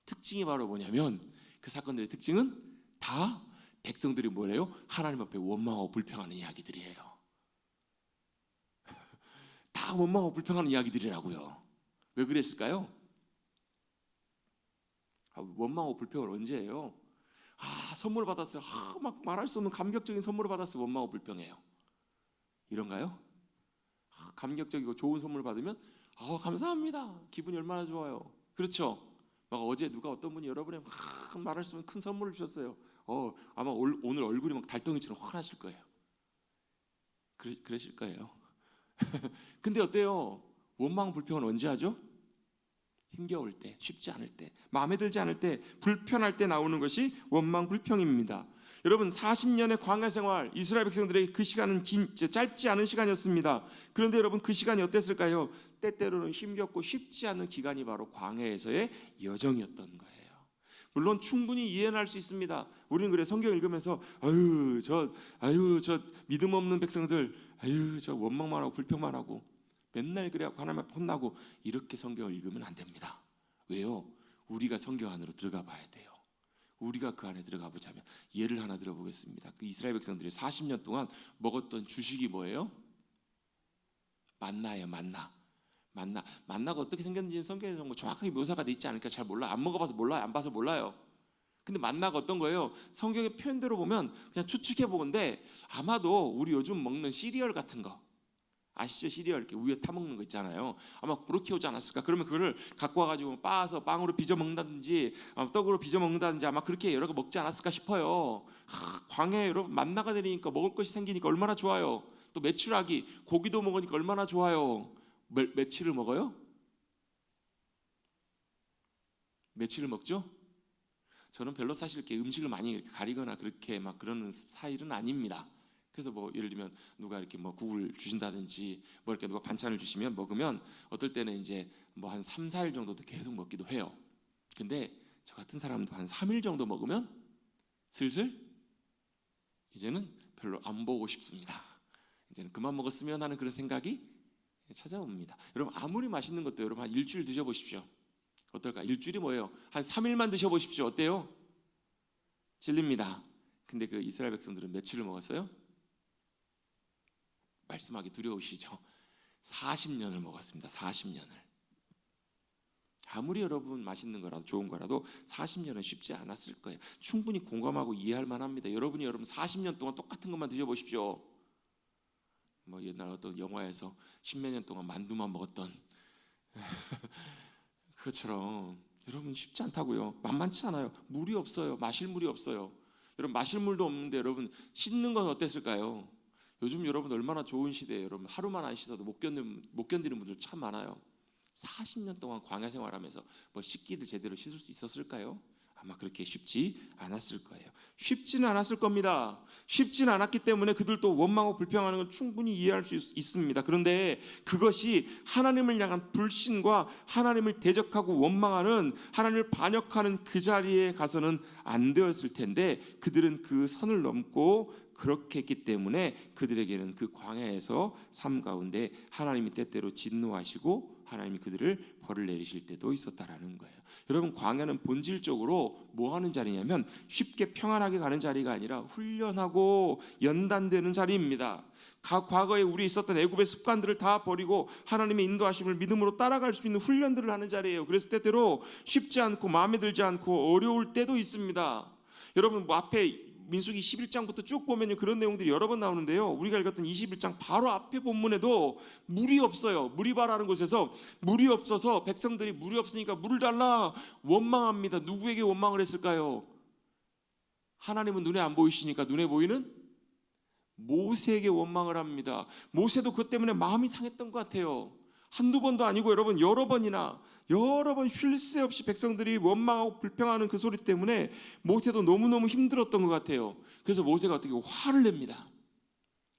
특징이 바로 뭐냐면 그 사건들의 특징은 다 백성들이 뭐래요? 하나님 앞에 원망하고 불평하는 이야기들이에요. 다 원망하고 불평하는 이야기들이라고요. 왜 그랬을까요? 원망하고 불평을 언제 해요? 선물 받았어요. 막 말할 수 없는 감격적인 선물을 받았어요. 원망하고 불평해요. 이런가요? 감격적이고 좋은 선물 받으면 감사합니다. 기분이 얼마나 좋아요. 그렇죠? 막 어제 누가 어떤 분이 여러분의 막 말할 수 없는 큰 선물을 주셨어요. 아마 오늘 얼굴이 막 달덩이처럼 환하실 거예요. 그러실 거예요. 근데 어때요? 원망 불평은 언제 하죠? 힘겨울 때, 쉽지 않을 때, 마음에 들지 않을 때, 불편할 때 나오는 것이 원망 불평입니다. 여러분 40년의 광야 생활 이스라엘 백성들에게 그 시간은 짧지 않은 시간이었습니다. 그런데 여러분 그 시간이 어땠을까요? 때때로는 힘겹고 쉽지 않은 기간이 바로 광야에서의 여정이었던 거예요. 물론 충분히 이해는 할 수 있습니다. 우리는 그래 성경 읽으면서 저 믿음 없는 백성들 저 원망만 하고 불평만 하고 맨날 그래 하나님 앞에 혼나고 이렇게 성경을 읽으면 안 됩니다. 왜요? 우리가 성경 안으로 들어가 봐야 돼요. 우리가 그 안에 들어가 보자면 예를 하나 들어보겠습니다. 그 이스라엘 백성들이 40년 동안 먹었던 주식이 뭐예요? 만나예요. 만나가 어떻게 생겼는지는 성경에서 뭐 정확하게 묘사가 돼 있지 않으니까 잘 몰라. 안 먹어봐서 몰라요. 안 봐서 몰라요. 근데 만나가 어떤 거예요? 성경의 표현대로 보면 그냥 추측해 보건데 아마도 우리 요즘 먹는 시리얼 같은 거 아시죠? 시리얼 이렇게 우유 타 먹는 거 있잖아요. 아마 그렇게 오지 않았을까? 그러면 그거를 갖고 와가지고 빻아서 빵으로 빚어 먹는다든지 떡으로 빚어 먹는다든지 아마 그렇게 여러 개 먹지 않았을까 싶어요. 광야에 여러분 만나가 내리니까 먹을 것이 생기니까 얼마나 좋아요. 또 메추라기 고기도 먹으니까 얼마나 좋아요. 며칠을 먹어요? 며칠을 먹죠? 저는 별로 사실 이렇게 음식을 많이 가리거나 그렇게 막 그러는 스타일은 아닙니다. 그래서 뭐 예를 들면 누가 이렇게 뭐 국을 주신다든지 뭐 이렇게 누가 반찬을 주시면 먹으면 어떨 때는 이제 뭐 한 3, 4일 정도도 계속 먹기도 해요. 근데 저 같은 사람도 한 3일 정도 먹으면 슬슬 이제는 별로 안 보고 싶습니다. 이제는 그만 먹었으면 하는 그런 생각이 찾아옵니다. 여러분 아무리 맛있는 것도 여러분 한 일주일 드셔보십시오. 어떨까? 일주일이 뭐예요? 한 3일만 드셔보십시오. 어때요? 질립니다. 근데 그 이스라엘 백성들은 며칠을 먹었어요? 말씀하기 두려우시죠? 40년을 먹었습니다. 40년을. 아무리 여러분 맛있는 거라도 좋은 거라도 40년은 쉽지 않았을 거예요. 충분히 공감하고 이해할 만합니다. 여러분 40년 동안 똑같은 것만 드셔보십시오. 뭐 옛날 어떤 영화에서 십몇 년 동안 만두만 먹었던 그것처럼 여러분 쉽지 않다고요. 만만치 않아요. 물이 없어요. 마실 물이 없어요. 여러분 마실 물도 없는데 여러분 씻는 건 어땠을까요? 요즘 여러분 얼마나 좋은 시대예요. 여러분 하루만 안 씻어도 못 견디는 분들 참 많아요. 40년 동안 광야 생활하면서 뭐 씻기를 제대로 씻을 수 있었을까요? 아마 그렇게 쉽지 않았을 거예요. 쉽지는 않았을 겁니다. 쉽지는 않았기 때문에 그들도 원망하고 불평하는 건 충분히 이해할 수 있습니다. 그런데 그것이 하나님을 향한 불신과 하나님을 대적하고 원망하는 하나님을 반역하는 그 자리에 가서는 안 되었을 텐데 그들은 그 선을 넘고 그렇게 했기 때문에 그들에게는 그 광야에서 삶 가운데 하나님이 때때로 진노하시고 하나님이 그들을 벌을 내리실 때도 있었다라는 거예요. 여러분 광야는 본질적으로 뭐 하는 자리냐면 쉽게 평안하게 가는 자리가 아니라 훈련하고 연단되는 자리입니다. 과거에 우리 있었던 애굽의 습관들을 다 버리고 하나님의 인도하심을 믿음으로 따라갈 수 있는 훈련들을 하는 자리예요. 그래서 때때로 쉽지 않고 마음에 들지 않고 어려울 때도 있습니다. 여러분 뭐 앞에 민수기 11장부터 쭉 보면요 그런 내용들이 여러 번 나오는데요. 우리가 읽었던 21장 바로 앞에 본문에도 물이 없어요. 무리바라는 곳에서 물이 없어서 백성들이 물이 없으니까 물을 달라 원망합니다. 누구에게 원망을 했을까요? 하나님은 눈에 안 보이시니까 눈에 보이는 모세에게 원망을 합니다. 모세도 그것 때문에 마음이 상했던 것 같아요. 한두 번도 아니고 여러분 여러 번 쉴 새 없이 백성들이 원망하고 불평하는 그 소리 때문에 모세도 너무너무 힘들었던 것 같아요. 그래서 모세가 어떻게 화를 냅니다.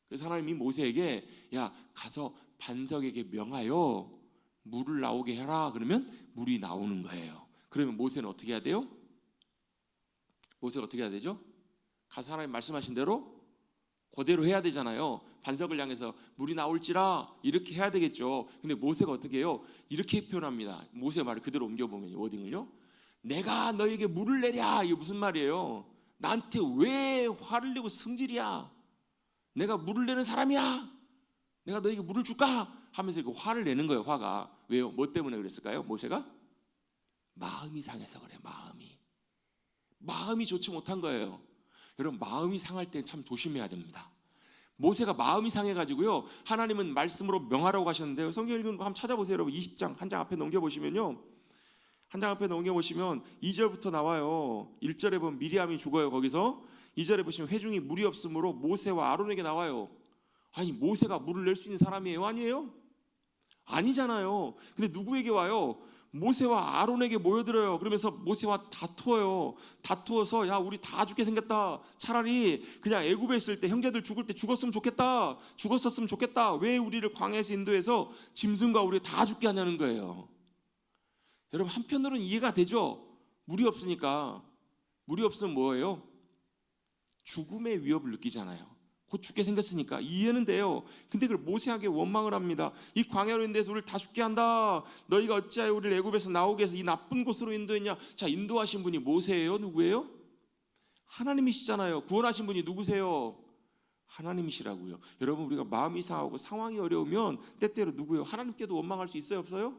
그래서 하나님이 모세에게 야 가서 반석에게 명하여 물을 나오게 해라. 그러면 물이 나오는 거예요. 그러면 모세는 어떻게 해야 돼요? 모세가 어떻게 해야 되죠? 가서 하나님 말씀하신 대로 그대로 해야 되잖아요. 반석을 향해서 물이 나올지라 이렇게 해야 되겠죠. 근데 모세가 어떻게 해요? 이렇게 표현합니다. 모세 말을 그대로 옮겨보면 워딩을요. 내가 너에게 물을 내랴. 이게 무슨 말이에요? 나한테 왜 화를 내고 성질이야? 내가 물을 내는 사람이야. 내가 너에게 물을 줄까? 하면서 이렇게 화를 내는 거예요. 화가. 왜요? 뭐 때문에 그랬을까요? 모세가? 마음이 상해서 그래. 마음이 좋지 못한 거예요. 여러분 마음이 상할 때 참 조심해야 됩니다. 모세가 마음이 상해가지고요 하나님은 말씀으로 명하라고 하셨는데요. 성경 읽으면 한번 찾아보세요. 여러분 20장 한 장 앞에 넘겨보시면요, 한 장 앞에 넘겨보시면 2절부터 나와요. 1절에 보면 미리암이 죽어요. 거기서 2절에 보시면 회중이 물이 없으므로 모세와 아론에게 나와요. 아니 모세가 물을 낼 수 있는 사람이에요? 아니에요? 아니잖아요. 근데 누구에게 와요? 모세와 아론에게 모여들어요. 그러면서 모세와 다투어요. 다투어서 야 우리 다 죽게 생겼다. 차라리 그냥 애굽에 있을 때 형제들 죽을 때 죽었으면 좋겠다. 죽었었으면 좋겠다. 왜 우리를 광야에서 인도해서 짐승과 우리 다 죽게 하냐는 거예요. 여러분 한편으로는 이해가 되죠. 물이 없으니까. 물이 없으면 뭐예요? 죽음의 위협을 느끼잖아요. 곧 죽게 생겼으니까 이해는 돼요. 근데 그걸 모세에게 원망을 합니다. 이 광야로 인도해서 우리를 다 죽게 한다. 너희가 어찌하여 우리를 애굽에서 나오게 해서 이 나쁜 곳으로 인도했냐. 자, 인도하신 분이 모세예요? 누구예요? 하나님이시잖아요. 구원하신 분이 누구세요? 하나님이시라고요. 여러분 우리가 마음이 상하고 상황이 어려우면 때때로 누구예요? 하나님께도 원망할 수 있어요? 없어요?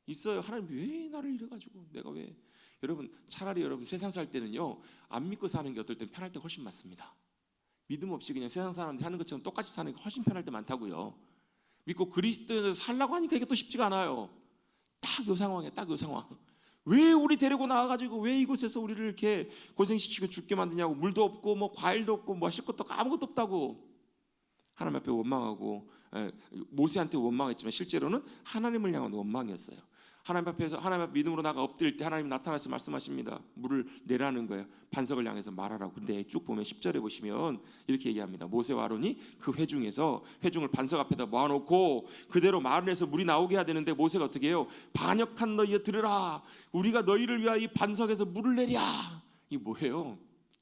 있어요. 하나님 왜 나를 이래가지고 내가 왜. 여러분 차라리 여러분 세상 살 때는요 안 믿고 사는 게 어떨 땐 편할 때 훨씬 많습니다. 믿음 없이 그냥 세상 사람들이 하는 것처럼 똑같이 사는 게 훨씬 편할 때 많다고요. 믿고 그리스도에서 살라고 하니까 이게 또 쉽지가 않아요. 딱 요 상황에 딱 요 상황. 왜 우리 데리고 나와가지고 왜 이곳에서 우리를 이렇게 고생시키고 죽게 만드냐고. 물도 없고 뭐 과일도 없고 뭐 마실 것도 없고 아무것도 없다고 하나님 앞에 원망하고, 모세한테 원망했지만 실제로는 하나님을 향한 원망이었어요. 하나님 앞에서 하나님 앞 믿음으로 나가 엎드릴 때 하나님 나타나서 말씀하십니다. 물을 내라는 거예요. 반석을 향해서 말하라고. 근데 쭉 보면 10절에 보시면 이렇게 얘기합니다. 모세와 아론이 그 회중에서 회중을 반석 앞에다 모아놓고 그대로 말을 해서 물이 나오게 해야 되는데 모세가 어떻게 해요? 반역한 너희여 들으라. 우리가 너희를 위하여 이 반석에서 물을 내랴. 이게 뭐예요?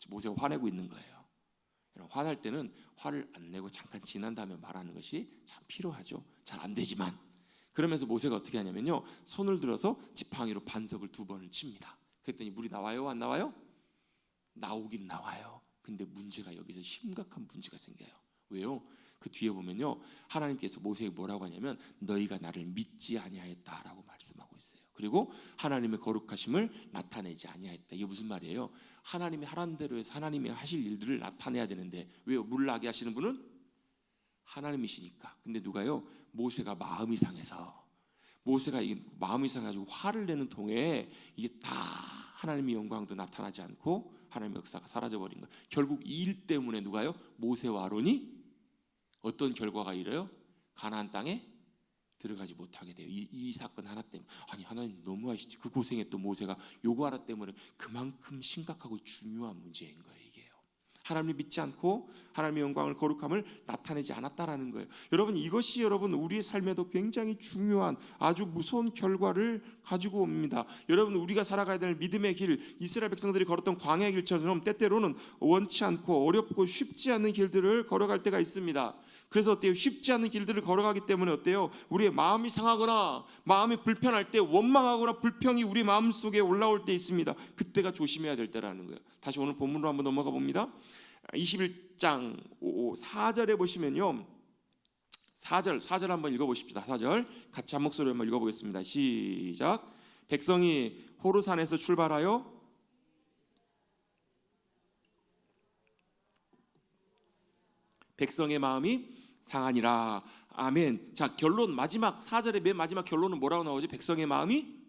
모세가 화내고 있는 거예요. 화날 때는 화를 안 내고 잠깐 지난 다음에 말하는 것이 참 필요하죠. 잘 안 되지만. 그러면서 모세가 어떻게 하냐면요, 손을 들어서 지팡이로 반석을 2번을 칩니다. 그랬더니 물이 나와요? 안 나와요? 나오긴 나와요. 근데 문제가 여기서 심각한 문제가 생겨요. 왜요? 그 뒤에 보면요 하나님께서 모세에게 뭐라고 하냐면 너희가 나를 믿지 아니하였다라고 말씀하고 있어요. 그리고 하나님의 거룩하심을 나타내지 아니하였다. 이게 무슨 말이에요? 하나님이 하라는 대로 해서 하나님이 하실 일들을 나타내야 되는데 왜요? 물을 나게 하시는 분은 하나님이시니까. 근데 누가요? 모세가 마음이 상해서, 모세가 이 마음이 상해가지고 화를 내는 통에 이게 다 하나님의 영광도 나타나지 않고 하나님의 역사가 사라져버린 거예요. 결국 이 일 때문에 누가요? 모세와 아론이 어떤 결과가 이래요? 가나안 땅에 들어가지 못하게 돼요. 이 사건 하나 때문에. 아니 하나님 너무하시지. 그 고생했던 모세가 요거 하나 때문에 그만큼 심각하고 중요한 문제인 거예요. 이게요. 하나님을 믿지 않고 하나님의 영광을 거룩함을 나타내지 않았다라는 거예요. 여러분 이것이 여러분 우리의 삶에도 굉장히 중요한 아주 무서운 결과를 가지고 옵니다. 여러분 우리가 살아가야 될 믿음의 길, 이스라엘 백성들이 걸었던 광야의 길처럼 때때로는 원치 않고 어렵고 쉽지 않은 길들을 걸어갈 때가 있습니다. 그래서 어때요? 쉽지 않은 길들을 걸어가기 때문에 어때요? 우리의 마음이 상하거나 마음이 불편할 때 원망하거나 불평이 우리 마음속에 올라올 때 있습니다. 그때가 조심해야 될 때라는 거예요. 다시 오늘 본문으로 한번 넘어가 봅니다. 21장 4절에 보시면요, 4절 한번 읽어보십시다. 4절 같이 한 목소리로 한번 읽어보겠습니다. 시작. 백성이 호르산에서 출발하여 백성의 마음이 상하니라. 아멘. 자, 결론 마지막 4절의 맨 마지막 결론은 뭐라고 나오지? 백성의 마음이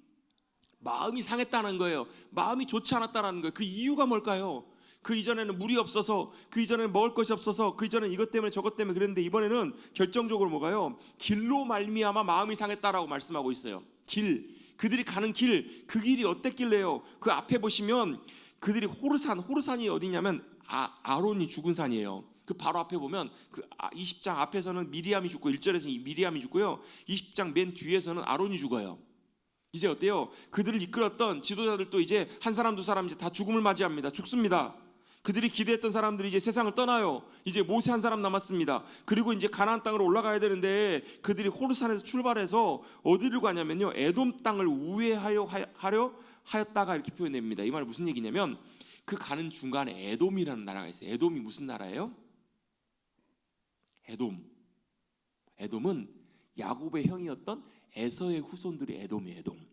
상했다는 거예요. 마음이 좋지 않았다는 거예요. 그 이유가 뭘까요? 그 이전에는 물이 없어서, 그 이전에는 먹을 것이 없어서, 그 이전에는 이것 때문에 저것 때문에 그랬는데 이번에는 결정적으로 뭐가요? 길로 말미암아 마음이 상했다라고 말씀하고 있어요. 그들이 가는 길, 그 길이 어땠길래요? 그 앞에 보시면 그들이 호르산이 어디냐면 아론이 죽은 산이에요. 그 바로 앞에 보면 그 20장 앞에서는 미리암이 죽고 1절에서 미리암이 죽고요, 20장 맨 뒤에서는 아론이 죽어요. 이제 어때요? 그들을 이끌었던 지도자들도 이제 한 사람 두 사람 이제 다 죽음을 맞이합니다. 죽습니다. 그들이 기대했던 사람들이 이제 세상을 떠나요. 이제 모세 한 사람 남았습니다. 그리고 이제 가나안 땅으로 올라가야 되는데 그들이 호르산에서 출발해서 어디를 가냐면요, 에돔 땅을 우회하였다가 이렇게 표현됩니다. 이 말은 무슨 얘기냐면 그 가는 중간에 에돔이라는 나라가 있어요. 에돔이 무슨 나라예요? 에돔은 야곱의 형이었던 에서의 후손들이 에돔이에요. 에돔.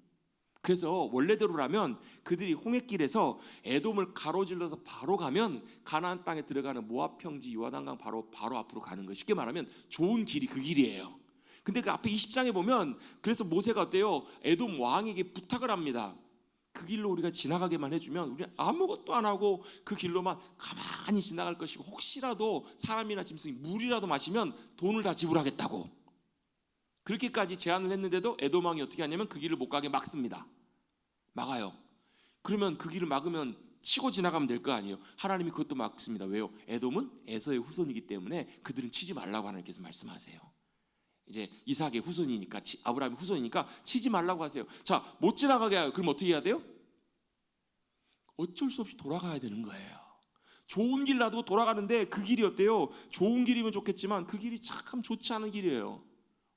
그래서 원래대로라면 그들이 홍해길에서 에돔을 가로질러서 바로 가면 가나안 땅에 들어가는 모압 평지 요단강 바로 앞으로 가는 거예요. 쉽게 말하면 좋은 길이 그 길이에요. 근데 그 앞에 20장에 보면 그래서 모세가 어때요? 에돔 왕에게 부탁을 합니다. 그 길로 우리가 지나가게만 해주면 우리는 아무것도 안 하고 그 길로만 가만히 지나갈 것이고, 혹시라도 사람이나 짐승이 물이라도 마시면 돈을 다 지불하겠다고 그렇게까지 제안을 했는데도 에돔 왕이 어떻게 하냐면 그 길을 못 가게 막아요. 그러면 그 길을 막으면 치고 지나가면 될 거 아니에요. 하나님이 그것도 막습니다. 왜요? 에돔은 에서의 후손이기 때문에 그들은 치지 말라고 하나님께서 말씀하세요. 이제 이삭의 후손이니까, 아브라함의 후손이니까 치지 말라고 하세요. 자, 못 지나가게 해요. 그럼 어떻게 해야 돼요? 어쩔 수 없이 돌아가야 되는 거예요. 좋은 길 놔두고 돌아가는데 그 길이 어때요? 좋은 길이면 좋겠지만 그 길이 참 좋지 않은 길이에요.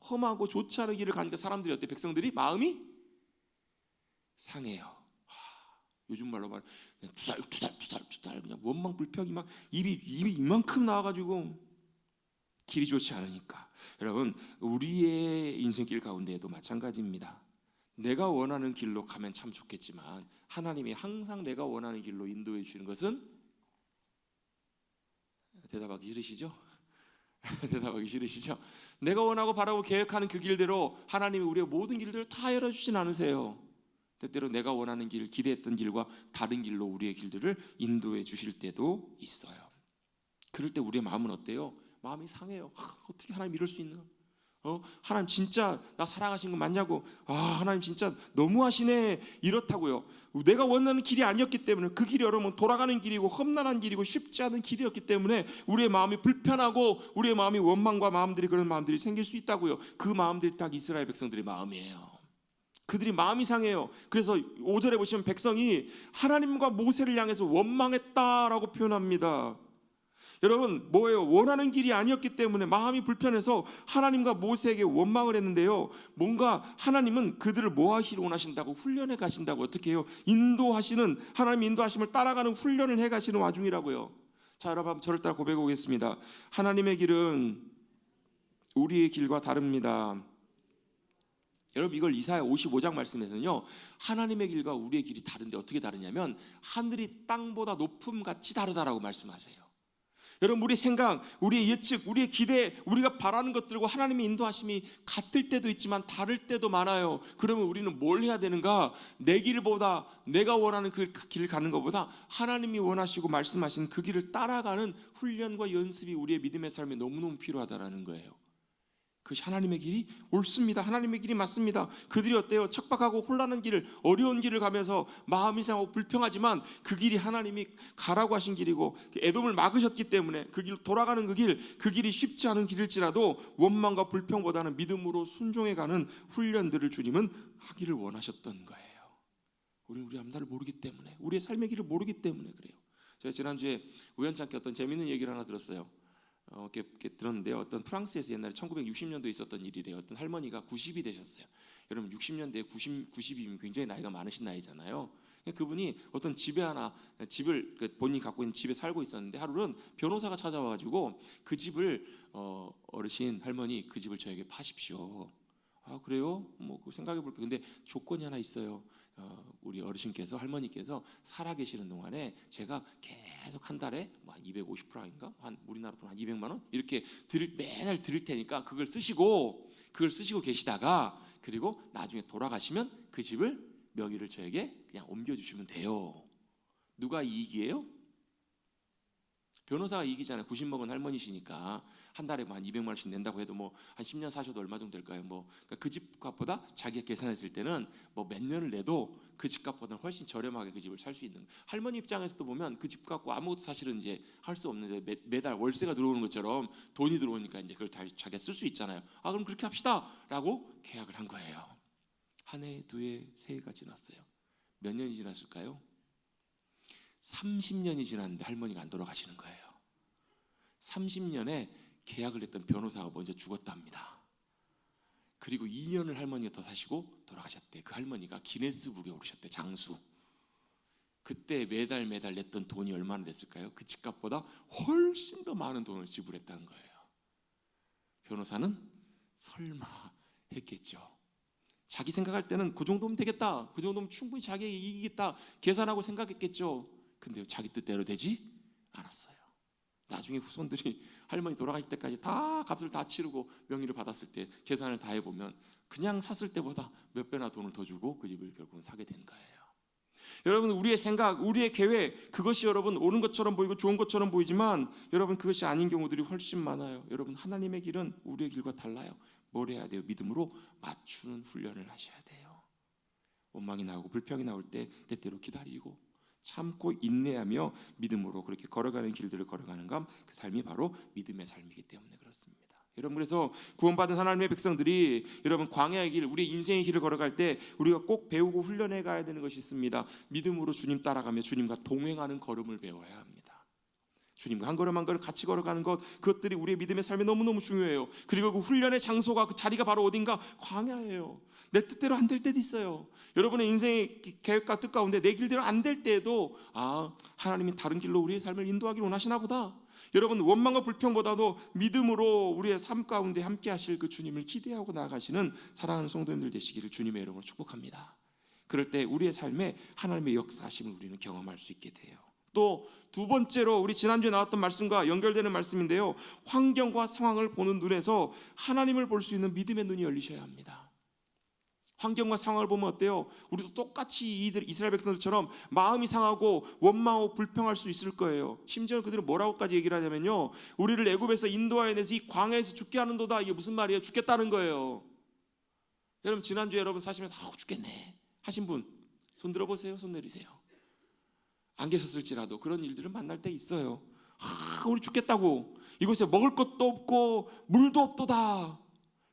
험하고 좋지 않은 길을 가니까 사람들이 어때? 백성들이 마음이 상해요. 요즘 말로 말하면 투달 그냥 원망 불평이 막 입이 이만큼 나와가지고 길이 좋지 않으니까. 여러분, 우리의 인생길 가운데에도 마찬가지입니다. 내가 원하는 길로 가면 참 좋겠지만 하나님이 항상 내가 원하는 길로 인도해 주시는 것은 대답하기 싫으시죠? 대답하기 싫으시죠? 내가 원하고 바라고 계획하는 그 길대로 하나님이 우리의 모든 길들을 다 열어주진 않으세요. 때때로 내가 원하는 길, 기대했던 길과 다른 길로 우리의 길들을 인도해 주실 때도 있어요. 그럴 때 우리의 마음은 어때요? 마음이 상해요. 어떻게 하나님 이럴 수 있나? 하나님 진짜 나 사랑하신 거 맞냐고? 하나님 진짜 너무하시네. 이렇다고요. 내가 원하는 길이 아니었기 때문에, 그 길이 여러분 돌아가는 길이고 험난한 길이고 쉽지 않은 길이었기 때문에 우리의 마음이 불편하고 우리의 마음이 원망과 마음들이, 그런 마음들이 생길 수 있다고요. 그 마음들이 딱 이스라엘 백성들의 마음이에요. 그들이 마음이 상해요. 그래서 5절에 보시면 백성이 하나님과 모세를 향해서 원망했다라고 표현합니다. 여러분, 뭐예요? 원하는 길이 아니었기 때문에 마음이 불편해서 하나님과 모세에게 원망을 했는데요, 뭔가 하나님은 그들을 뭐 하시러 원하신다고? 훈련해 가신다고. 어떻게 해요? 인도하시는, 하나님 인도하심을 따라가는 훈련을 해 가시는 와중이라고요. 자, 여러분 저를 따라 고백해 보겠습니다. 하나님의 길은 우리의 길과 다릅니다. 여러분, 이걸 이사야 55장 말씀에서는요, 하나님의 길과 우리의 길이 다른데 어떻게 다르냐면 하늘이 땅보다 높음같이 다르다라고 말씀하세요. 여러분, 우리의 생각, 우리의 예측, 우리의 기대, 우리가 바라는 것들과 하나님의 인도하심이 같을 때도 있지만 다를 때도 많아요. 그러면 우리는 뭘 해야 되는가? 내 길보다, 내가 원하는 그 길을 가는 것보다 하나님이 원하시고 말씀하신 그 길을 따라가는 훈련과 연습이 우리의 믿음의 삶에 너무너무 필요하다라는 거예요. 그것이 하나님의 길이 옳습니다. 하나님의 길이 맞습니다. 그들이 어때요? 척박하고 혼란한 길을, 어려운 길을 가면서 마음이 상하고 불평하지만 그 길이 하나님이 가라고 하신 길이고 에돔을 막으셨기 때문에 그 길, 돌아가는 그 길이 쉽지 않은 길일지라도 원망과 불평보다는 믿음으로 순종해가는 훈련들을 주님은 하기를 원하셨던 거예요. 우리는 우리 앞날을 모르기 때문에, 우리의 삶의 길을 모르기 때문에 그래요. 제가 지난주에 우연찮게 어떤 재미있는 얘기를 하나 들었어요. 이렇게 들었는데요, 어떤 프랑스에서 옛날에 1960년도에 있었던 일이래요. 어떤 할머니가 90이 되셨어요. 여러분, 60년대에 90이면 굉장히 나이가 많으신 나이잖아요. 그분이 어떤 집을 본인이 갖고 있는 집에 살고 있었는데 하루는 변호사가 찾아와가지고 그 집을 어르신 할머니 그 집을 저에게 파십시오. 그래요? 뭐 생각해 볼게요. 근데 조건이 하나 있어요. 우리 어르신께서 할머니께서 살아계시는 동안에 제가 계속 한 달에 250프랑인가 한 우리나라 돈 한 200만 원 이렇게 매달 드릴 테니까 그걸 쓰시고 계시다가 그리고 나중에 돌아가시면 그 집을 명의를 저에게 그냥 옮겨주시면 돼요. 누가 이익이에요? 변호사가 이익이잖아요. 90 먹은 할머니시니까 한 달에 한 200만 원씩 낸다고 해도 한 10년 사셔도 얼마 정도 될까요? 그러니까 그 집값보다 자기가 계산했을 때는 몇 년을 내도 그 집값보다는 훨씬 저렴하게 그 집을 살 수 있는. 할머니 입장에서도 보면 그 집 갖고 아무것도 사실은 이제 할 수 없는데 매달 월세가 들어오는 것처럼 돈이 들어오니까 이제 그걸 자기가 쓸 수 있잖아요. 그럼 그렇게 합시다라고 계약을 한 거예요. 한 해, 두 해, 세 해가 지났어요. 몇 년이 지났을까요? 30년이 지났는데 할머니가 안 돌아가시는 거예요. 30년에 계약을 했던 변호사가 먼저 죽었답니다. 그리고 2년을 할머니가 더 사시고 돌아가셨대. 그 할머니가 기네스북에 오르셨대. 장수. 그때 매달 냈던 돈이 얼마나 됐을까요? 그 집값보다 훨씬 더 많은 돈을 지불했다는 거예요. 변호사는 설마 했겠죠. 자기 생각할 때는 그 정도면 되겠다, 그 정도면 충분히 자기에게 이기겠다 계산하고 생각했겠죠. 근데 자기 뜻대로 되지 않았어요. 나중에 후손들이 할머니 돌아갈 때까지 다 값을 다 치르고 명의를 받았을 때 계산을 다 해보면 그냥 샀을 때보다 몇 배나 돈을 더 주고 그 집을 결국은 사게 된 거예요. 여러분, 우리의 생각, 우리의 계획, 그것이 여러분 옳은 것처럼 보이고 좋은 것처럼 보이지만 여러분 그것이 아닌 경우들이 훨씬 많아요. 여러분, 하나님의 길은 우리의 길과 달라요. 뭘 해야 돼요? 믿음으로 맞추는 훈련을 하셔야 돼요. 원망이 나오고 불평이 나올 때 때때로 기다리고 참고 인내하며 믿음으로 그렇게 걸어가는 길들을 걸어가는 것, 그 삶이 바로 믿음의 삶이기 때문에 그렇습니다. 여러분, 그래서 구원받은 하나님의 백성들이 여러분 광야의 길, 우리 인생의 길을 걸어갈 때 우리가 꼭 배우고 훈련해 가야 되는 것이 있습니다. 믿음으로 주님 따라가며 주님과 동행하는 걸음을 배워야 합니다. 주님과 한 걸음 한 걸음 같이 걸어가는 것, 그것들이 우리의 믿음의 삶에 너무너무 중요해요. 그리고 그 훈련의 장소가, 그 자리가 바로 어딘가? 광야예요. 내 뜻대로 안 될 때도 있어요. 여러분의 인생의 계획과 뜻 가운데 내 길대로 안 될 때에도 하나님이 다른 길로 우리의 삶을 인도하기를 원하시나 보다. 여러분, 원망과 불평보다도 믿음으로 우리의 삶 가운데 함께 하실 그 주님을 기대하고 나아가시는 사랑하는 성도님들 되시기를 주님의 이름으로 축복합니다. 그럴 때 우리의 삶에 하나님의 역사하심을 우리는 경험할 수 있게 돼요. 또 두 번째로 우리 지난주에 나왔던 말씀과 연결되는 말씀인데요, 환경과 상황을 보는 눈에서 하나님을 볼 수 있는 믿음의 눈이 열리셔야 합니다. 환경과 상황을 보면 어때요? 우리도 똑같이 이스라엘 백성들처럼 마음이 상하고 원망하고 불평할 수 있을 거예요. 심지어 그들은 뭐라고까지 얘기를 하냐면요, 우리를 애굽에서 인도하여내서 이 광야에서 죽게 하는도다. 이게 무슨 말이에요? 죽겠다는 거예요. 여러분, 지난주에 여러분 사시면서 죽겠네 하신 분 손 들어보세요. 손 내리세요. 안 계셨을지라도 그런 일들을 만날 때 있어요. 우리 죽겠다고, 이곳에 먹을 것도 없고 물도 없도다.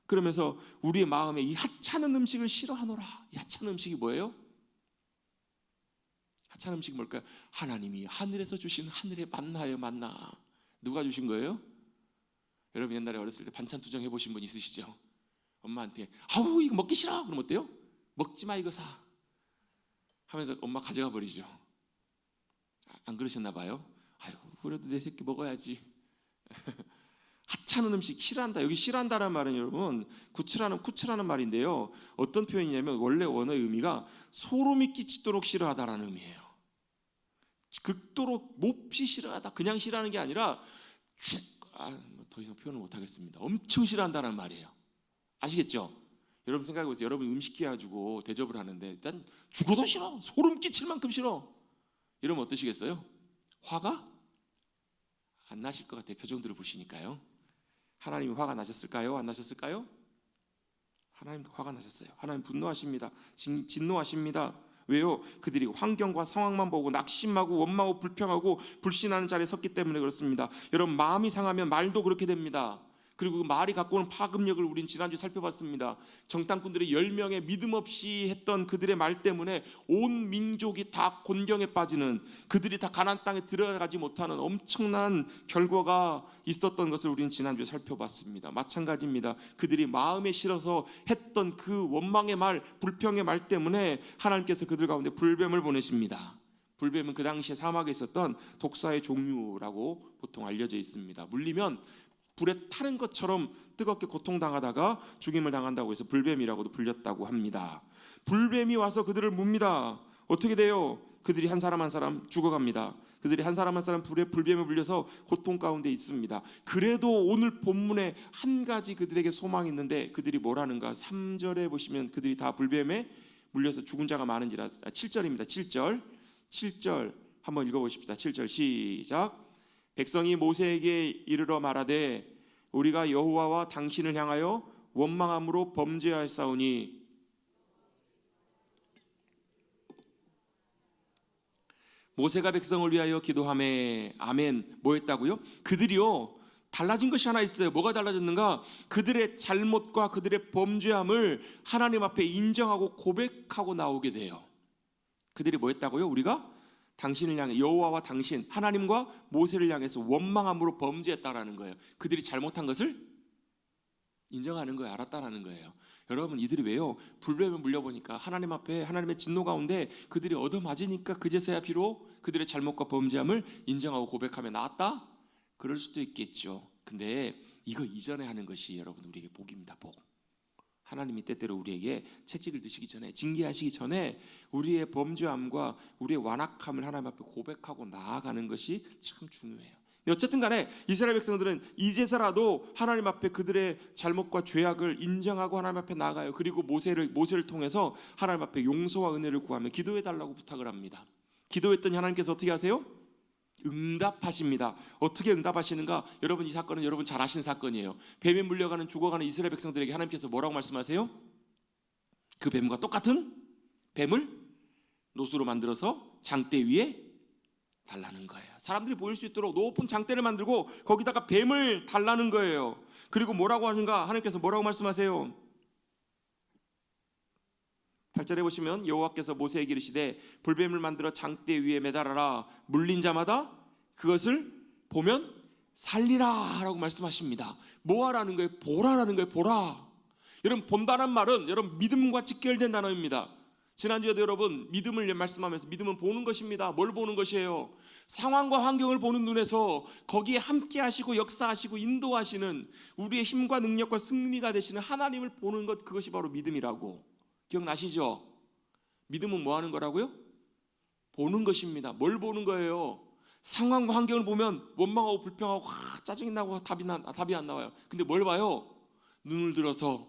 그러면서 우리의 마음에 이 하찮은 음식을 싫어하노라. 이 하찮은 음식이 뭐예요? 하찮은 음식이 뭘까요? 하나님이 하늘에서 주신 하늘의 만나예요. 만나. 누가 주신 거예요? 여러분, 옛날에 어렸을 때 반찬 투정 해보신 분 있으시죠? 엄마한테 이거 먹기 싫어. 그럼 어때요? 먹지 마, 이거 사 하면서 엄마 가져가 버리죠. 안 그러셨나 봐요? 그래도 내 새끼 먹어야지. 하찮은 음식 싫어한다. 여기 싫어한다라는 말은 여러분 쿠츠라는 말인데요, 어떤 표현이냐면 원래 원어의 의미가 소름이 끼치도록 싫어하다라는 의미예요. 극도로 몹시 싫어하다, 그냥 싫어하는 게 아니라 더 이상 표현을 못하겠습니다. 엄청 싫어한다는 말이에요. 아시겠죠? 여러분 생각해보세요. 여러분 음식 해가지고 대접을 하는데 일단 죽어도 싫어, 소름 끼칠 만큼 싫어, 이러면 어떠시겠어요? 화가 안 나실 것 같아요. 표정들을 보시니까요. 하나님이 화가 나셨을까요? 안 나셨을까요? 하나님도 화가 나셨어요. 하나님 분노하십니다. 진노하십니다. 왜요? 그들이 환경과 상황만 보고 낙심하고 원망하고 불평하고 불신하는 자리에 섰기 때문에 그렇습니다. 여러분, 마음이 상하면 말도 그렇게 됩니다. 그리고 그 말이 갖고 오는 파급력을 우린 지난주에 살펴봤습니다. 정탐꾼들이 10명의 믿음 없이 했던 그들의 말 때문에 온 민족이 다 곤경에 빠지는, 그들이 다 가나안 땅에 들어가지 못하는 엄청난 결과가 있었던 것을 우리는 지난주에 살펴봤습니다. 마찬가지입니다. 그들이 마음에 실어서 했던 그 원망의 말, 불평의 말 때문에 하나님께서 그들 가운데 불뱀을 보내십니다. 불뱀은 그 당시에 사막에 있었던 독사의 종류라고 보통 알려져 있습니다. 물리면 불에 타는 것처럼 뜨겁게 고통당하다가 죽임을 당한다고 해서 불뱀이라고도 불렸다고 합니다. 불뱀이 와서 그들을 뭅니다. 어떻게 돼요? 그들이 한 사람 한 사람 죽어갑니다. 그들이 한 사람 한 사람 불뱀에 물려서 고통 가운데 있습니다. 그래도 오늘 본문에 한 가지 그들에게 소망이 있는데 그들이 뭐라는가? 3절에 보시면 그들이 다 불뱀에 물려서 죽은 자가 많은지라. 7절입니다. 7절 한번 읽어보십시다. 7절 시작. 백성이 모세에게 이르러 말하되 우리가 여호와와 당신을 향하여 원망함으로 범죄하였사오니 모세가 백성을 위하여 기도하매 아멘. 뭐 했다고요? 그들이요 달라진 것이 하나 있어요. 뭐가 달라졌는가? 그들의 잘못과 그들의 범죄함을 하나님 앞에 인정하고 고백하고 나오게 돼요. 그들이 뭐 했다고요? 우리가 당신을 향해 여호와와 당신 하나님과 모세를 향해서 원망함으로 범죄했다라는 거예요. 그들이 잘못한 것을 인정하는 거예요. 알았다라는 거예요. 여러분 이들이 왜요? 불뱀에 물려보니까 하나님 앞에 하나님의 진노 가운데 그들이 얻어맞으니까 그제서야 비록 그들의 잘못과 범죄함을 인정하고 고백하며 나았다? 그럴 수도 있겠죠. 근데 이거 이전에 하는 것이 여러분 우리에게 복입니다. 복. 하나님이 때때로 우리에게 채찍을 드시기 전에 징계하시기 전에 우리의 범죄함과 우리의 완악함을 하나님 앞에 고백하고 나아가는 것이 참 중요해요. 어쨌든 간에 이스라엘 백성들은 이제서라도 하나님 앞에 그들의 잘못과 죄악을 인정하고 하나님 앞에 나아가요. 그리고 모세를 통해서 하나님 앞에 용서와 은혜를 구하며 기도해달라고 부탁을 합니다. 기도했더니 하나님께서 어떻게 하세요? 응답하십니다. 어떻게 응답하시는가? 여러분 이 사건은 여러분 잘 아시는 사건이에요. 뱀에 물려가는 죽어가는 이스라엘 백성들에게 하나님께서 뭐라고 말씀하세요? 그 뱀과 똑같은 뱀을 노수로 만들어서 장대 위에 달라는 거예요. 사람들이 보일 수 있도록 높은 장대를 만들고 거기다가 뱀을 달라는 거예요. 그리고 뭐라고 하는가? 하나님께서 뭐라고 말씀하세요? 8절에 보시면 여호와께서 모세에게 이르시되 불뱀을 만들어 장대 위에 매달아라. 물린 자마다 그것을 보면 살리라 라고 말씀하십니다. 뭐 하라는 거예요? 보라라는 거예요. 보라. 여러분 본다는 말은 여러분 믿음과 직결된 단어입니다. 지난주에도 여러분 믿음을 말씀하면서 믿음은 보는 것입니다. 뭘 보는 것이에요? 상황과 환경을 보는 눈에서 거기에 함께 하시고 역사하시고 인도하시는 우리의 힘과 능력과 승리가 되시는 하나님을 보는 것, 그것이 바로 믿음이라고. 기억나시죠? 믿음은 뭐 하는 거라고요? 보는 것입니다. 뭘 보는 거예요? 상황과 환경을 보면 원망하고 불평하고 짜증이 나고 답이 안 나와요. 근데 뭘 봐요? 눈을 들어서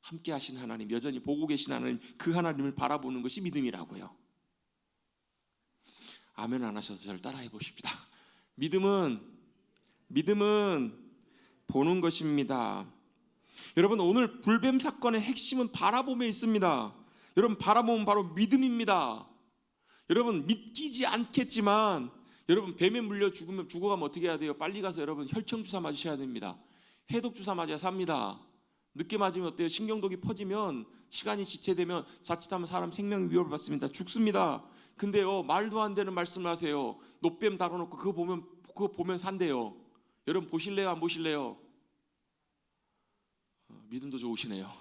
함께 하신 하나님, 여전히 보고 계신 하나님, 그 하나님을 바라보는 것이 믿음이라고요. 아멘 안 하셔서 저를 따라해 보십시다. 믿음은 보는 것입니다. 여러분 오늘 불뱀 사건의 핵심은 바라봄에 있습니다. 여러분 바라봄은 바로 믿음입니다. 여러분 믿기지 않겠지만 여러분 뱀에 물려 죽어가면 어떻게 해야 돼요? 빨리 가서 여러분 혈청 주사 맞으셔야 됩니다. 해독 주사 맞아야 삽니다. 늦게 맞으면 어때요? 신경독이 퍼지면 시간이 지체되면 자칫하면 사람 생명 위협을 받습니다. 죽습니다. 근데요 말도 안 되는 말씀을 하세요. 노뱀 달아놓고 그거 보면 산대요. 여러분 보실래요? 안 보실래요? 믿음도 좋으시네요.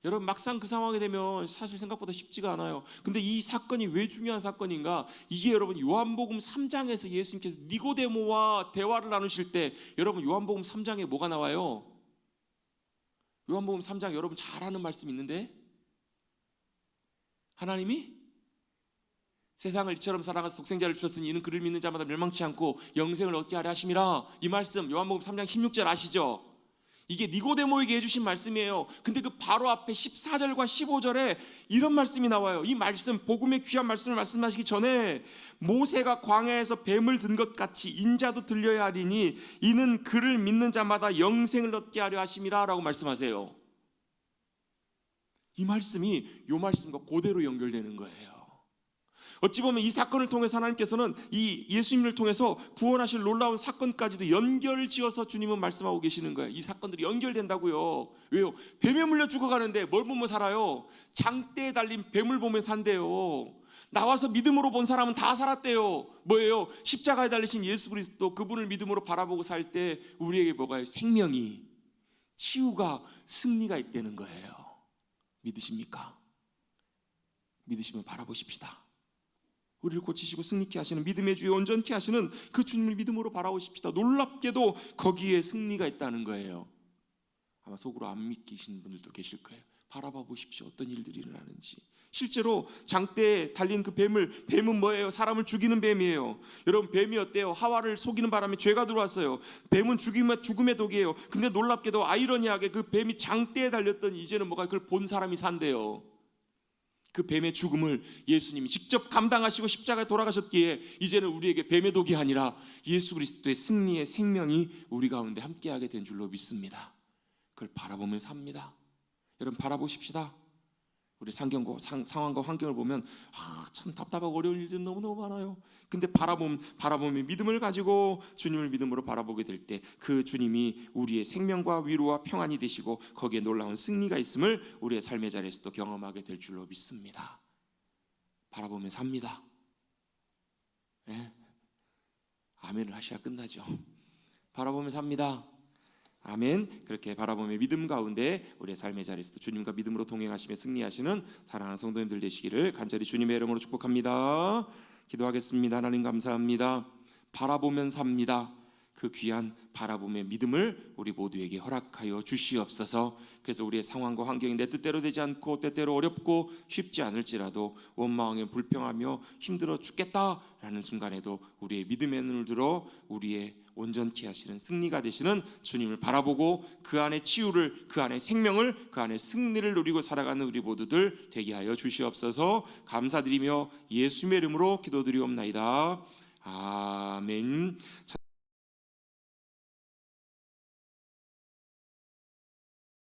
여러분 막상 그 상황이 되면 사실 생각보다 쉽지가 않아요. 근데 이 사건이 왜 중요한 사건인가? 이게 여러분 요한복음 3장에서 예수님께서 니고데모와 대화를 나누실 때 여러분 요한복음 3장에 뭐가 나와요? 요한복음 3장 여러분 잘 아는 말씀 있는데 하나님이 세상을 이처럼 사랑하사 독생자를 주셨으니 이는 그를 믿는 자마다 멸망치 않고 영생을 얻게 하려 하심이라. 이 말씀 요한복음 3장 16절 아시죠? 이게 니고데모에게 해주신 말씀이에요. 근데 그 바로 앞에 14절과 15절에 이런 말씀이 나와요. 이 말씀, 복음의 귀한 말씀을 말씀하시기 전에 모세가 광야에서 뱀을 든 것 같이 인자도 들려야 하리니 이는 그를 믿는 자마다 영생을 얻게 하려 하심이라 라고 말씀하세요. 이 말씀이 이 말씀과 그대로 연결되는 거예요. 어찌 보면 이 사건을 통해서 하나님께서는 이 예수님을 통해서 구원하실 놀라운 사건까지도 연결을 지어서 주님은 말씀하고 계시는 거예요. 이 사건들이 연결된다고요. 왜요? 뱀에 물려 죽어가는데 뭘 보면 살아요? 장대에 달린 뱀을 보면 산대요. 나와서 믿음으로 본 사람은 다 살았대요. 뭐예요? 십자가에 달리신 예수 그리스도, 그분을 믿음으로 바라보고 살 때 우리에게 뭐가요? 생명이, 치유가, 승리가 있다는 거예요. 믿으십니까? 믿으시면 바라보십시다. 우리를 고치시고 승리케 하시는 믿음의 주여 온전케 하시는 그 주님을 믿음으로 바라보십시다. 놀랍게도 거기에 승리가 있다는 거예요. 아마 속으로 안 믿기시는 분들도 계실 거예요. 바라봐 보십시오. 어떤 일들이 일어나는지. 실제로 장대에 달린 그 뱀은 뭐예요? 사람을 죽이는 뱀이에요. 여러분, 뱀이 어때요? 하와를 속이는 바람에 죄가 들어왔어요. 뱀은 죽음의 독이에요. 근데 놀랍게도 아이러니하게 그 뱀이 장대에 달렸던 이제는 뭐가 그걸 본 사람이 산대요. 그 뱀의 죽음을 예수님이 직접 감당하시고 십자가에 돌아가셨기에 이제는 우리에게 뱀의 독이 아니라 예수 그리스도의 승리의 생명이 우리 가운데 함께하게 된 줄로 믿습니다. 그걸 바라보며 삽니다. 여러분, 바라보십시다. 우리 상황과 환경을 보면 참 답답하고 어려운 일들이 너무너무 많아요. 근데 바라보면 믿음을 가지고 주님을 믿음으로 바라보게 될 때 그 주님이 우리의 생명과 위로와 평안이 되시고 거기에 놀라운 승리가 있음을 우리의 삶의 자리에서도 경험하게 될 줄로 믿습니다. 바라보면 삽니다. 네? 아멘을 하셔야 끝나죠. 바라보면 삽니다. 아멘. 그렇게 바라보며 믿음 가운데 우리의 삶의 자리에서도 주님과 믿음으로 동행하시며 승리하시는 사랑하는 성도님들 되시기를 간절히 주님의 이름으로 축복합니다. 기도하겠습니다. 하나님 감사합니다. 바라보면 삽니다. 그 귀한 바라보며 믿음을 우리 모두에게 허락하여 주시옵소서. 그래서 우리의 상황과 환경이 내 뜻대로 되지 않고 때때로 어렵고 쉽지 않을지라도 원망에 불평하며 힘들어 죽겠다라는 순간에도 우리의 믿음의 눈을 들어 우리의 온전케 하시는 승리가 되시는 주님을 바라보고 그 안에 치유를, 그 안에 생명을, 그 안에 승리를 누리고 살아가는 우리 모두들 되게 하여 주시옵소서. 감사드리며 예수님의 이름으로 기도드리옵나이다. 아멘.